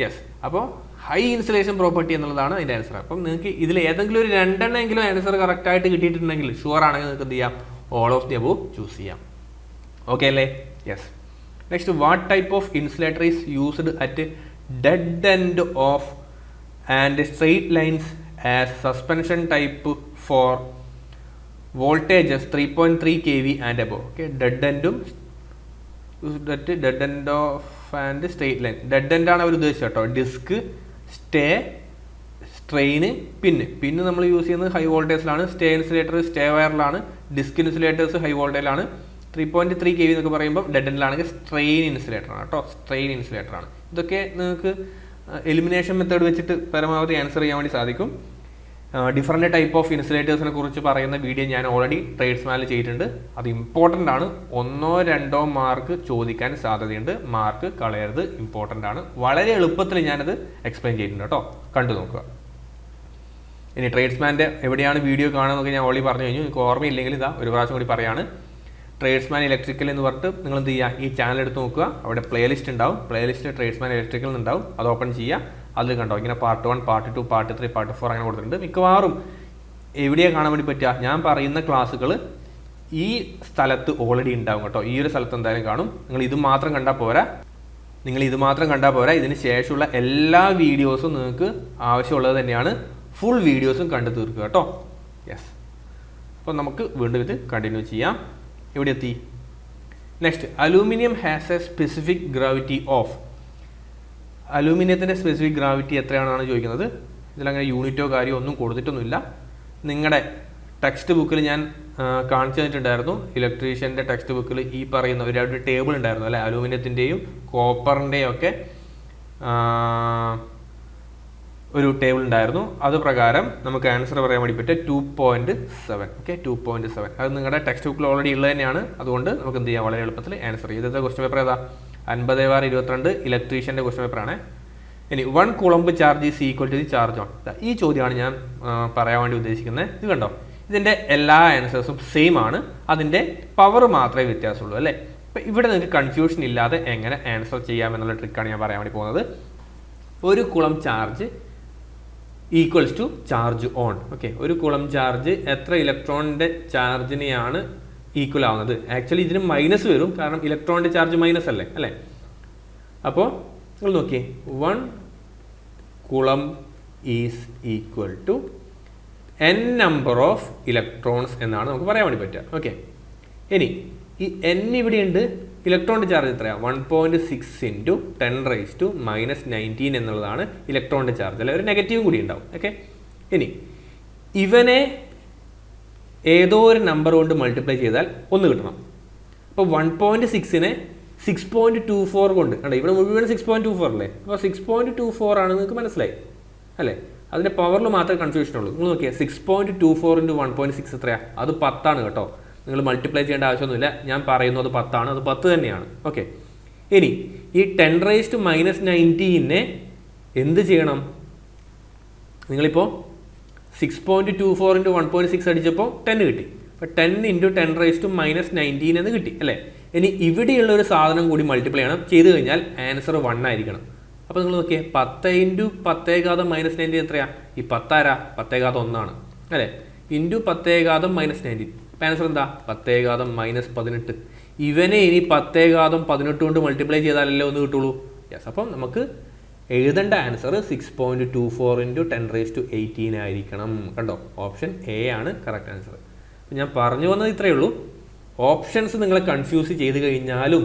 യെസ്. അപ്പോൾ ഹൈ ഇൻസുലേഷൻ പ്രോപ്പർട്ടി എന്നുള്ളതാണ് അതിൻ്റെ ആൻസർ. അപ്പം നിങ്ങൾക്ക് ഇതിൽ ഏതെങ്കിലും ഒരു രണ്ടെണ്ണമെങ്കിലും ആൻസർ കറക്റ്റായിട്ട് കിട്ടിയിട്ടുണ്ടെങ്കിൽ, ഷുവർ ആണെങ്കിൽ നിങ്ങൾക്ക് എന്ത് ചെയ്യാം? All of the above choose ചെയ്യാം. ഓക്കെ അല്ലേ? Yes. Next, what type of insulator is used at dead end of and straight lines as suspension type for voltages 3.3 kV and above. Okay, dead എൻഡും dead end of and straight line. Dead end ആണ് അവർ ഉദ്ദേശിച്ചത് കേട്ടോ. Disk, strain, പിന്നെ നമ്മൾ use ചെയ്യുന്നത് high വോൾട്ടേജിലാണ്. Stay insulator stay വയറിലാണ്. ഡിസ്ക് ഇൻസുലേറ്റേഴ്സ് ഹൈ വോൾട്ടേജിലാണ്. 3.3 kV എന്നൊക്കെ പറയുമ്പോൾ ഡെഡ് എൻഡിലാണെങ്കിൽ സ്ട്രെയിൻ ഇൻസുലേറ്ററാണ് കേട്ടോ. സ്ട്രെയിൻ ഇൻസുലേറ്ററാണ്. ഇതൊക്കെ നിങ്ങൾക്ക് എലിമിനേഷൻ മെത്തേഡ് വെച്ചിട്ട് പരമാവധി ആൻസർ ചെയ്യാൻ വേണ്ടി സാധിക്കും. ഡിഫറെൻറ്റ് ടൈപ്പ് ഓഫ് ഇൻസുലേറ്റേഴ്സിനെ കുറിച്ച് പറയുന്ന വീഡിയോ ഞാൻ ഓൾറെഡി ട്രേഡ്സ്മാനിൽ ചെയ്തിട്ടുണ്ട്. അത് ഇമ്പോർട്ടൻ്റ് ആണ്. 1-2 മാർക്ക് ചോദിക്കാൻ സാധ്യതയുണ്ട്. മാർക്ക് കളയരുത്, ഇമ്പോർട്ടൻ്റ് ആണ്. വളരെ എളുപ്പത്തിൽ ഞാനത് എക്സ്പ്ലെയിൻ ചെയ്തിട്ടുണ്ട് കേട്ടോ, കണ്ടു നോക്കുക. ഇനി ട്രേഡ്സ്മാൻ്റെ എവിടെയാണ് വീഡിയോ കാണുന്നതൊക്കെ ഞാൻ ഓൾറെഡി പറഞ്ഞു കഴിഞ്ഞു. എനിക്ക് ഓർമ്മയില്ലെങ്കിൽ ഇതാ ഒരു പ്രാവശ്യം കൂടി പറയാണ്. ട്രേഡ്സ്മാൻ ഇലക്ട്രിക്കൽ എന്ന് പറഞ്ഞിട്ട് നിങ്ങൾ എന്ത് ചെയ്യുക? ഈ ചാനൽ എടുത്ത് നോക്കുക. അവിടെ പ്ലേലിസ്റ്റ് ഉണ്ടാവും. പ്ലേലിസ്റ്റ് ട്രേഡ്സ്മാൻ ഇലക്ട്രിക്കൽ ഉണ്ടാവും. അത് ഓപ്പൺ ചെയ്യുക. അതിൽ കണ്ടോ ഇങ്ങനെ പാർട്ട് 1, പാർട്ട് 2, പാർട്ട് 3, പാർട്ട് 4 അങ്ങനെ കൊടുത്തിട്ടുണ്ട്. മിക്കവാറും എവിടെയാണ് കാണാൻ വേണ്ടി പറ്റുക? ഞാൻ പറയുന്ന ക്ലാസ്സുകൾ ഈ സ്ഥലത്ത് ഓൾറെഡി ഉണ്ടാവും കേട്ടോ. ഈ ഒരു സ്ഥലത്ത് എന്തായാലും കാണും. നിങ്ങൾ ഇത് മാത്രം കണ്ടാൽ പോരാ. ഇതിന് ശേഷമുള്ള എല്ലാ വീഡിയോസും നിങ്ങൾക്ക് ആവശ്യമുള്ളത് തന്നെയാണ്. ഫുൾ വീഡിയോസും കണ്ടു തീർക്കുക കേട്ടോ. യെസ്. അപ്പോൾ നമുക്ക് വീണ്ടും ഇത് കണ്ടിന്യൂ ചെയ്യാം. എവിടെ എത്തി? Next, aluminium has a specific gravity of. അലൂമിനിയത്തിൻ്റെ സ്പെസിഫിക് ഗ്രാവിറ്റി എത്രയാണെന്നാണ് ചോദിക്കുന്നത്. ഇതിലങ്ങനെ യൂണിറ്റോ കാര്യമോ ഒന്നും കൊടുത്തിട്ടൊന്നുമില്ല. നിങ്ങളുടെ ടെക്സ്റ്റ് ബുക്കിൽ ഞാൻ കാണിച്ചു തന്നിട്ടുണ്ടായിരുന്നു. ഇലക്ട്രീഷ്യൻ്റെ ടെക്സ്റ്റ് ബുക്കിൽ ഈ പറയുന്ന ഒരു ടേബിൾ ഉണ്ടായിരുന്നു അല്ലേ? അലൂമിനിയത്തിൻ്റെയും കോപ്പറിൻ്റെയും ഒക്കെ ഒരു ടേബിൾ ഉണ്ടായിരുന്നു. അത് പ്രകാരം നമുക്ക് ആൻസർ പറയാൻ വേണ്ടി പറ്റുക 2.7. ഓക്കെ, 2.7. അത് നിങ്ങളുടെ ടെക്സ്റ്റ് ബുക്കിൽ ഓൾറെഡി ഉള്ളത് തന്നെയാണ്. അതുകൊണ്ട് നമുക്ക് എന്ത് ചെയ്യാം? വളരെ എളുപ്പത്തിൽ ആൻസർ ചെയ്യും. ഇന്നത്തെ ക്വസ്റ്റ്യൻ പേപ്പർ ഏതാ? 50/22 ഇലക്ട്രീഷ്യൻ്റെ ക്വസ്റ്റ്യൻ പേപ്പറാണ്. ഇനി 1 coulomb charge is equal to the charge on. ഈ ചോദ്യമാണ് ഞാൻ പറയാൻ വേണ്ടി ഉദ്ദേശിക്കുന്നത്. ഇത് കണ്ടോ, ഇതിൻ്റെ എല്ലാ ആൻസേഴ്സും സെയിം ആണ്. അതിൻ്റെ പവർ മാത്രമേ വ്യത്യാസമുള്ളൂ അല്ലേ? അപ്പം ഇവിടെ നിങ്ങൾക്ക് കൺഫ്യൂഷൻ ഇല്ലാതെ എങ്ങനെ ആൻസർ ചെയ്യാമെന്നുള്ള ട്രിക്കാണ് ഞാൻ പറയാൻ വേണ്ടി പോകുന്നത്. 1 coulomb charge equals to charge on. Okay, 1 coulomb charge എത്ര ഇലക്ട്രോണിൻ്റെ ചാർജിനെയാണ് ഈക്വൽ ആവുന്നത്? ആക്ച്വലി ഇതിന് മൈനസ് വരും, കാരണം ഇലക്ട്രോണിൻ്റെ ചാർജ് മൈനസ് അല്ലേ? അപ്പോൾ നിങ്ങൾ നോക്കിയേ, 1 coulomb is equal to n number of electrons എന്നാണ് നമുക്ക് പറയാൻ വേണ്ടി പറ്റുക. ഓക്കെ, ഇനി ഈ n ഇവിടെയുണ്ട്, ഇലക്ട്രോണിൻ്റെ ചാർജ് എത്രയാണ്? 1.6 × 10⁻⁻19 എന്നുള്ളതാണ് ഇലക്ട്രോണിൻ്റെ ചാർജ്. അല്ലെ, ഒരു നെഗറ്റീവ് കൂടി ഉണ്ടാവും. ഓക്കെ, ഇനി ഇവനെ ഏതോ ഒരു നമ്പർ കൊണ്ട് മൾട്ടിപ്ലൈ ചെയ്താൽ 1 കിട്ടണം. അപ്പോൾ 1.6നെ 6.24 കൊണ്ട് കണ്ടോ, ഇവിടെ മുഴുവൻ 6.24 അല്ലേ, അപ്പോൾ 6.24 ആണ്. നിങ്ങൾക്ക് മനസ്സിലായി അല്ലേ? അതിൻ്റെ പവറിൽ മാത്രമേ കൺഫ്യൂഷൻ ഉള്ളൂ. നിങ്ങൾ നോക്കിയാൽ 6.24 × 1.6 എത്രയാണ്? അത് 10 ആണ് കേട്ടോ. നിങ്ങൾ മൾട്ടിപ്ലൈ ചെയ്യേണ്ട ആവശ്യമൊന്നുമില്ല, ഞാൻ പറയുന്നത് 10 ആണ്, അത് 10 തന്നെയാണ്. ഓക്കെ, ഇനി ഈ 10⁻⁻19നെ എന്ത് ചെയ്യണം? നിങ്ങളിപ്പോൾ 6.24 × 1.6 അടിച്ചപ്പോൾ 10 കിട്ടി. അപ്പോൾ 10 × 10⁻⁻19 എന്ന് കിട്ടി അല്ലേ? ഇനി ഇവിടെയുള്ള ഒരു സാധനം കൂടി മൾട്ടിപ്ലൈ ചെയ്യണം. ചെയ്ത് കഴിഞ്ഞാൽ ആൻസർ 1 ആയിരിക്കണം. അപ്പോൾ നിങ്ങൾ നോക്കിയേ, 10 × 10⁻⁻19 എത്രയാണ്? ഈ 10 ആരാ? 10⁻1 ആണ് അല്ലേ? ഇൻറ്റു 10⁻⁻19. അപ്പോൾ ആൻസർ എന്താ? 10⁻−18. ഇവനെ ഇനി 10⁻18 കൊണ്ട് മൾട്ടിപ്ലൈ ചെയ്താലല്ലേ 1 കിട്ടുള്ളൂ. യെസ്, അപ്പം നമുക്ക് എഴുതേണ്ട ആൻസർ 6.24 × 10⁻18 ആയിരിക്കണം. കണ്ടോ, ഓപ്ഷൻ എ ആണ് കറക്റ്റ് ആൻസർ. ഞാൻ പറഞ്ഞു വന്നത് ഇത്രയേ ഉള്ളൂ. ഓപ്ഷൻസ് നിങ്ങളെ കൺഫ്യൂസ് ചെയ്ത് കഴിഞ്ഞാലും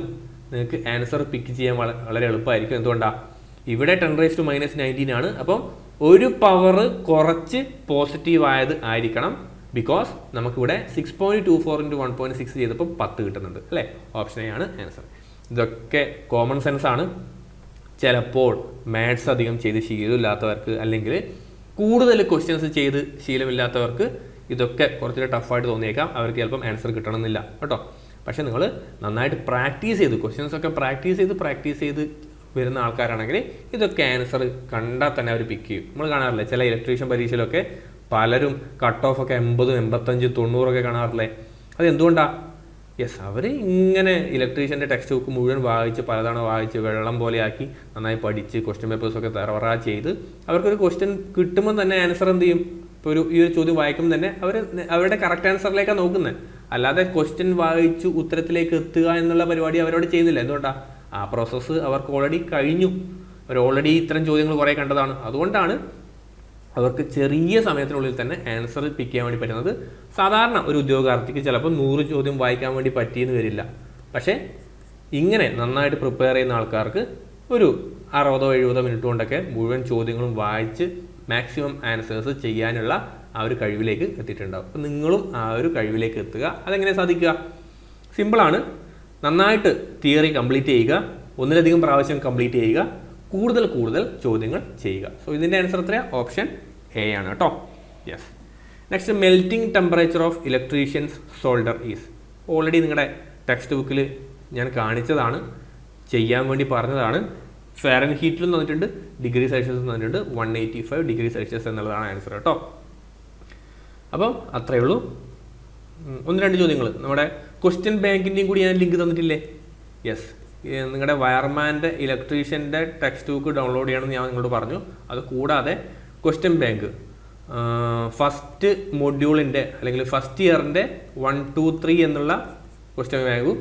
നിങ്ങൾക്ക് ആൻസർ പിക്ക് ചെയ്യാൻ വളരെ എളുപ്പമായിരിക്കും. എന്തുകൊണ്ടാണ്? ഇവിടെ 10⁻−19 ആണ്. അപ്പം ഒരു പവർ കുറച്ച് പോസിറ്റീവ് ആയത് ആയിരിക്കണം. ബിക്കോസ് നമുക്കിവിടെ 6.24 × 1.6 ചെയ്തപ്പോൾ 10 കിട്ടുന്നുണ്ട് അല്ലേ? ഓപ്ഷൻ എ ആണ് ആൻസർ. ഇതൊക്കെ കോമൺ സെൻസ് ആണ്. ചിലപ്പോൾ മാത്സ് അധികം ചെയ്ത് ശീലമില്ലാത്തവർക്ക്, അല്ലെങ്കിൽ കൂടുതൽ ക്വസ്റ്റ്യൻസ് ചെയ്ത് ശീലമില്ലാത്തവർക്ക് ഇതൊക്കെ കുറച്ചുകൂടെ ടഫായിട്ട് തോന്നിയേക്കാം. അവർക്ക് ചിലപ്പം ആൻസർ കിട്ടണമെന്നില്ല കേട്ടോ. പക്ഷേ നിങ്ങൾ നന്നായിട്ട് പ്രാക്ടീസ് ചെയ്ത് ക്വസ്റ്റ്യൻസൊക്കെ പ്രാക്ടീസ് ചെയ്ത് വരുന്ന ആൾക്കാരാണെങ്കിൽ ഇതൊക്കെ ആൻസർ കണ്ടാൽ തന്നെ അവർ പിക്ക് ചെയ്യും. നമ്മൾ കാണാറില്ലേ ചില ഇലക്ട്രീഷ്യൻ പരീക്ഷയിലൊക്കെ പലരും കട്ട് ഓഫ് ഒക്കെ 80, 85, 90 കാണാറില്ലേ? അത് എന്തുകൊണ്ടാണ്? യെസ്, അവർ ഇങ്ങനെ ഇലക്ട്രീഷ്യൻ്റെ ടെക്സ്റ്റ് ബുക്ക് മുഴുവൻ വായിച്ച് പലതവണ വായിച്ച് വെള്ളം പോലെ ആക്കി നന്നായി പഠിച്ച് ക്വസ്റ്റ്യൻ പേപ്പേഴ്സൊക്കെ തറവറ ചെയ്ത് അവർക്കൊരു ക്വസ്റ്റ്യൻ കിട്ടുമ്പോൾ തന്നെ ആൻസർ എന്ത് ചെയ്യും? ഇപ്പോൾ ഈ ഒരു ചോദ്യം വായിക്കുമ്പോൾ തന്നെ അവരുടെ കറക്റ്റ് ആൻസറിലേക്കാണ് നോക്കുന്നത്. അല്ലാതെ ക്വസ്റ്റ്യൻ വായിച്ചു ഉത്തരത്തിലേക്ക് എത്തുക എന്നുള്ള പരിപാടി അവരോട് ചെയ്യുന്നില്ല. എന്തുകൊണ്ടാണ്? ആ പ്രോസസ്സ് അവർക്ക് ഓൾറെഡി കഴിഞ്ഞു. അവർ ഓൾറെഡി ഇത്തരം ചോദ്യങ്ങൾ കുറേ കണ്ടതാണ്. അതുകൊണ്ടാണ് അവർക്ക് ചെറിയ സമയത്തിനുള്ളിൽ തന്നെ ആൻസർ പിക്ക് ചെയ്യാൻ വേണ്ടി പറ്റുന്നത്. സാധാരണ ഒരു ഉദ്യോഗാർത്ഥിക്ക് ചിലപ്പോൾ 100 ചോദ്യം വായിക്കാൻ വേണ്ടി പറ്റിയെന്ന് വരില്ല. പക്ഷേ ഇങ്ങനെ നന്നായിട്ട് പ്രിപ്പയർ ചെയ്യുന്ന ആൾക്കാർക്ക് ഒരു 60-70 മിനിറ്റ് കൊണ്ടൊക്കെ മുഴുവൻ ചോദ്യങ്ങളും വായിച്ച് മാക്സിമം ആൻസേഴ്സ് ചെയ്യാനുള്ള ആ ഒരു കഴിവിലേക്ക് എത്തിയിട്ടുണ്ടാവും. അപ്പം നിങ്ങളും ആ ഒരു കഴിവിലേക്ക് എത്തുക. അതെങ്ങനെ സാധിക്കുക? സിമ്പിളാണ്. നന്നായിട്ട് തിയറി കംപ്ലീറ്റ് ചെയ്യുക, ഒന്നിലധികം പ്രാവശ്യം കംപ്ലീറ്റ് ചെയ്യുക, കൂടുതൽ ചോദ്യങ്ങൾ ചെയ്യുക. സോ ഇതിൻ്റെ ആൻസർ എത്രയാണ്? ഓപ്ഷൻ എ ആണ് കേട്ടോ. Yes. Next, melting temperature of electricians solder is. Already നിങ്ങളുടെ ടെക്സ്റ്റ് ബുക്കിൽ ഞാൻ കാണിച്ചതാണ്, ചെയ്യാൻ വേണ്ടി പറഞ്ഞതാണ്. ഫാരൻഹീറ്റിലും തന്നിട്ടുണ്ട്, ഡിഗ്രി സെൽഷ്യസ് തന്നിട്ടുണ്ട്. 185 ഡിഗ്രി സെൽഷ്യസ് എന്നുള്ളതാണ് ആൻസർ കേട്ടോ. അപ്പം അത്രയേ ഉള്ളൂ. 1-2 ചോദ്യങ്ങൾ നമ്മുടെ ക്വസ്റ്റ്യൻ ബാങ്കിൻ്റെയും കൂടി ഞാൻ ലിങ്ക് തന്നിട്ടില്ലേ? യെസ്, നിങ്ങളുടെ വയർമാൻ്റെ ഇലക്ട്രീഷ്യൻ്റെ ടെക്സ്റ്റ് ബുക്ക് ഡൗൺലോഡ് ചെയ്യണമെന്ന് ഞാൻ നിങ്ങളോട് പറഞ്ഞു. അത് കൂടാതെ ക്വസ്റ്റ്യൻ ബാങ്ക് ഫസ്റ്റ് മൊഡ്യൂളിൻ്റെ അല്ലെങ്കിൽ ഫസ്റ്റ് ഇയറിൻ്റെ 1, 2, 3 എന്നുള്ള ക്വസ്റ്റ്യൻ ബാങ്കും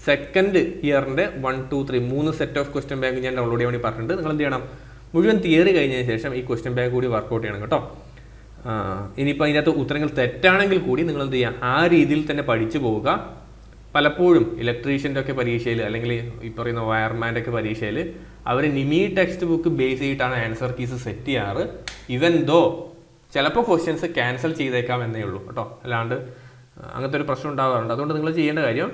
സെക്കൻഡ് ഇയറിൻ്റെ 1, 2, 3 3 സെറ്റ് ഓഫ് ക്വസ്റ്റ്യൻ ബാങ്ക് ഞാൻ ഡൗൺലോഡ് ചെയ്യാൻ വേണ്ടി പറഞ്ഞിട്ടുണ്ട്. നിങ്ങൾ എന്ത് ചെയ്യണം? മുഴുവൻ തിയറി കഴിഞ്ഞതിന് ശേഷം ഈ ക്വസ്റ്റ്യൻ ബാങ്ക് കൂടി വർക്കൗട്ട് ചെയ്യണം കേട്ടോ. ഇനിയിപ്പോൾ അതിനകത്ത് ഉത്തരങ്ങൾ തെറ്റാണെങ്കിൽ കൂടി നിങ്ങൾ എന്ത് ചെയ്യുക? ആ രീതിയിൽ തന്നെ പഠിച്ചു പോവുക. പലപ്പോഴും ഇലക്ട്രീഷ്യൻ്റെ ഒക്കെ പരീക്ഷയിൽ അല്ലെങ്കിൽ ഈ പറയുന്ന വയർമാൻ്റെ ഒക്കെ പരീക്ഷയിൽ അവർ നിമി ടെക്സ്റ്റ് ബുക്ക് ബേസ് ചെയ്തിട്ടാണ് ആൻസർ കീസ് സെറ്റ് ചെയ്യാറ്. ഇവൻ ദോ ചിലപ്പോൾ ക്വസ്റ്റ്യൻസ് ക്യാൻസൽ ചെയ്തേക്കാം എന്നേ ഉള്ളൂ കേട്ടോ. അല്ലാണ്ട് അങ്ങനത്തെ ഒരു പ്രശ്നം ഉണ്ടാകാറുണ്ട്. അതുകൊണ്ട് നിങ്ങൾ ചെയ്യേണ്ട കാര്യം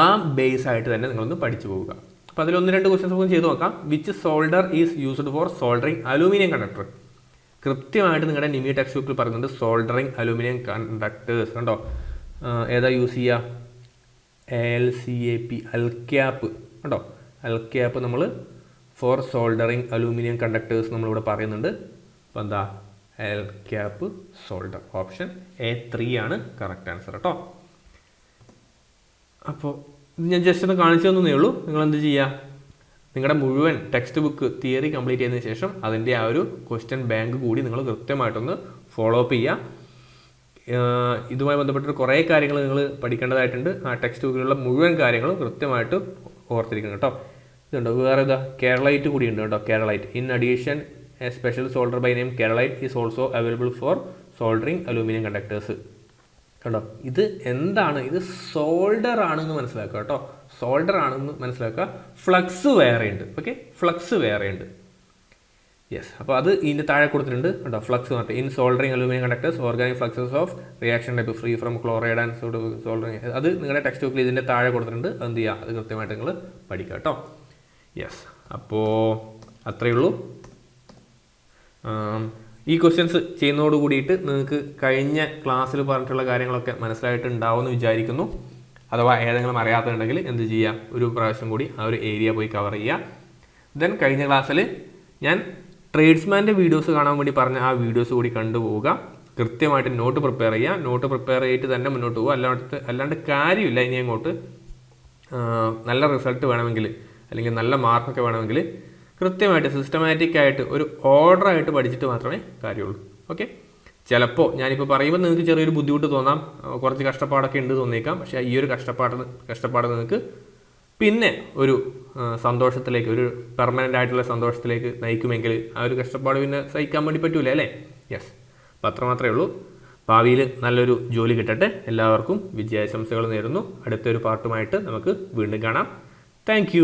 ആ ബേസ് ആയിട്ട് തന്നെ നിങ്ങളൊന്ന് പഠിച്ചു പോവുക. അപ്പോൾ അതിൽ 1-2 ക്വസ്റ്റ്യൻസ് നമുക്ക് ചെയ്ത് നോക്കാം. Which solder is used for soldering aluminium conductor? കൃത്യമായിട്ട് നിങ്ങളുടെ നിമി ടെക്സ്റ്റ് ബുക്കിൽ പറയുന്നുണ്ട് സോൾഡറിങ് അലൂമിനിയം കണ്ടക്ടേഴ്സ്. കണ്ടോ, ഏതാ യൂസ് ചെയ്യുക? ALCAP, അൽക്യാപ്പ്. കണ്ടോ, അൽക്യാപ്പ് നമ്മൾ ഫോർ സോൾഡറിങ് അലൂമിനിയം കണ്ടക്ടേഴ്സ് നമ്മളിവിടെ പറയുന്നുണ്ട്. അപ്പോൾ എന്താ? അൽക്യാപ്പ് സോൾഡർ. ഓപ്ഷൻ A3 ആണ് കറക്റ്റ് ആൻസർ കേട്ടോ. അപ്പോൾ ഞാൻ ജസ്റ്റ് ഒന്ന് കാണിച്ചു തന്നേ ഉള്ളൂ. നിങ്ങൾ എന്ത് ചെയ്യുക? നിങ്ങളുടെ മുഴുവൻ ടെക്സ്റ്റ് ബുക്ക് തിയറി കംപ്ലീറ്റ് ചെയ്തതിന് ശേഷം അതിൻ്റെ ആ ഒരു ക്വസ്റ്റ്യൻ ബാങ്ക് കൂടി നിങ്ങൾ കൃത്യമായിട്ടൊന്ന് ഫോളോ അപ്പ് ചെയ്യുക. ഇതുമായി ബന്ധപ്പെട്ട് കുറേ കാര്യങ്ങൾ നിങ്ങൾ പഠിക്കേണ്ടതായിട്ടുണ്ട്. ആ ടെക്സ്റ്റ് ബുക്കിലുള്ള മുഴുവൻ കാര്യങ്ങളും കൃത്യമായിട്ട് ഓർത്തിരിക്കണം കേട്ടോ. ഇതുണ്ടോ, വേറെ ഇതാ കേരളൈറ്റ് കൂടി ഉണ്ട് കേട്ടോ. Keralite in addition a special solder by name Keralite is also available for soldering aluminium conductors. കണ്ടോ, ഇത് എന്താണ്, ഇത് സോൾഡർ ആണെന്ന് മനസ്സിലാക്കുക കേട്ടോ, സോൾഡർ ആണെന്ന് മനസ്സിലാക്കുക. ഫ്ലക്സ് വേറെ ഉണ്ട്. ഓക്കെ, ഫ്ലക്സ് വേറെ ഉണ്ട്. യെസ്, അപ്പോൾ അത് ഇതിൻ്റെ താഴെ കൊടുത്തിട്ടുണ്ട് കേട്ടോ. ഫ്ലക്സ് പറഞ്ഞിട്ട് in soldering aluminium conductors organic fluxes of reaction type free from chloride and soldering. അത് നിങ്ങളുടെ ടെക്സ്റ്റ് ബുക്കിൽ ഇതിൻ്റെ താഴെ കൊടുത്തിട്ടുണ്ട്. അത് എന്ത് ചെയ്യുക, അത് കൃത്യമായിട്ട് നിങ്ങൾ പഠിക്കുക കേട്ടോ. യെസ്, അപ്പോൾ അത്രയേ ഉള്ളൂ. ഈ ക്വസ്റ്റ്യൻസ് ചെയ്യുന്നതോട് കൂടിയിട്ട് നിങ്ങൾക്ക് കഴിഞ്ഞ ക്ലാസ്സിൽ പറഞ്ഞിട്ടുള്ള കാര്യങ്ങളൊക്കെ മനസ്സിലായിട്ടുണ്ടാവുമെന്ന് വിചാരിക്കുന്നു. അഥവാ ഏതെങ്കിലും അറിയാത്തതുണ്ടെങ്കിൽ എന്ത് ചെയ്യുക, ഒരു പ്രാവശ്യം കൂടി ആ ഒരു ഏരിയ പോയി കവർ ചെയ്യുക. ദെൻ കഴിഞ്ഞ ക്ലാസ്സിൽ ഞാൻ ട്രേഡ്സ്മാൻ്റെ വീഡിയോസ് കാണാൻ വേണ്ടി പറഞ്ഞ ആ വീഡിയോസ് കൂടി കണ്ടുപോവുക. കൃത്യമായിട്ട് നോട്ട് പ്രിപ്പയർ ചെയ്യുക. നോട്ട് പ്രിപ്പയർ ചെയ്തിട്ട് തന്നെ മുന്നോട്ട് പോകുക. അല്ലാണ്ട് കാര്യമില്ല ഇനി അങ്ങോട്ട് നല്ല റിസൾട്ട് വേണമെങ്കിൽ അല്ലെങ്കിൽ നല്ല മാർക്കൊക്കെ വേണമെങ്കിൽ കൃത്യമായിട്ട് സിസ്റ്റമാറ്റിക് ആയിട്ട് ഒരു ഓർഡറായിട്ട് പഠിച്ചിട്ട് മാത്രമേ കാര്യമുള്ളൂ. ഓക്കെ, ചിലപ്പോൾ ഞാനിപ്പോൾ പറയുമ്പോൾ നിങ്ങൾക്ക് ചെറിയൊരു ബുദ്ധിമുട്ട് തോന്നാം, കുറച്ച് കഷ്ടപ്പാടൊക്കെ ഉണ്ട് തോന്നിയേക്കാം. പക്ഷേ ഈ ഒരു കഷ്ടപ്പാട് നിങ്ങൾക്ക് പിന്നെ ഒരു സന്തോഷത്തിലേക്ക്, ഒരു പെർമനൻ്റ് ആയിട്ടുള്ള സന്തോഷത്തിലേക്ക് നയിക്കുമെങ്കിൽ ആ ഒരു കഷ്ടപ്പാട് പിന്നെ സഹിക്കാൻ വേണ്ടി പറ്റൂലേ അല്ലേ? യെസ്, അപ്പോൾ അത്രമാത്രമേ ഉള്ളൂ. ഭാവിയിൽ നല്ലൊരു ജോലി കിട്ടട്ടെ. എല്ലാവർക്കും വിജയാശംസകൾ നേരുന്നു. അടുത്തൊരു പാർട്ടുമായിട്ട് നമുക്ക് വീണ്ടും കാണാം. താങ്ക്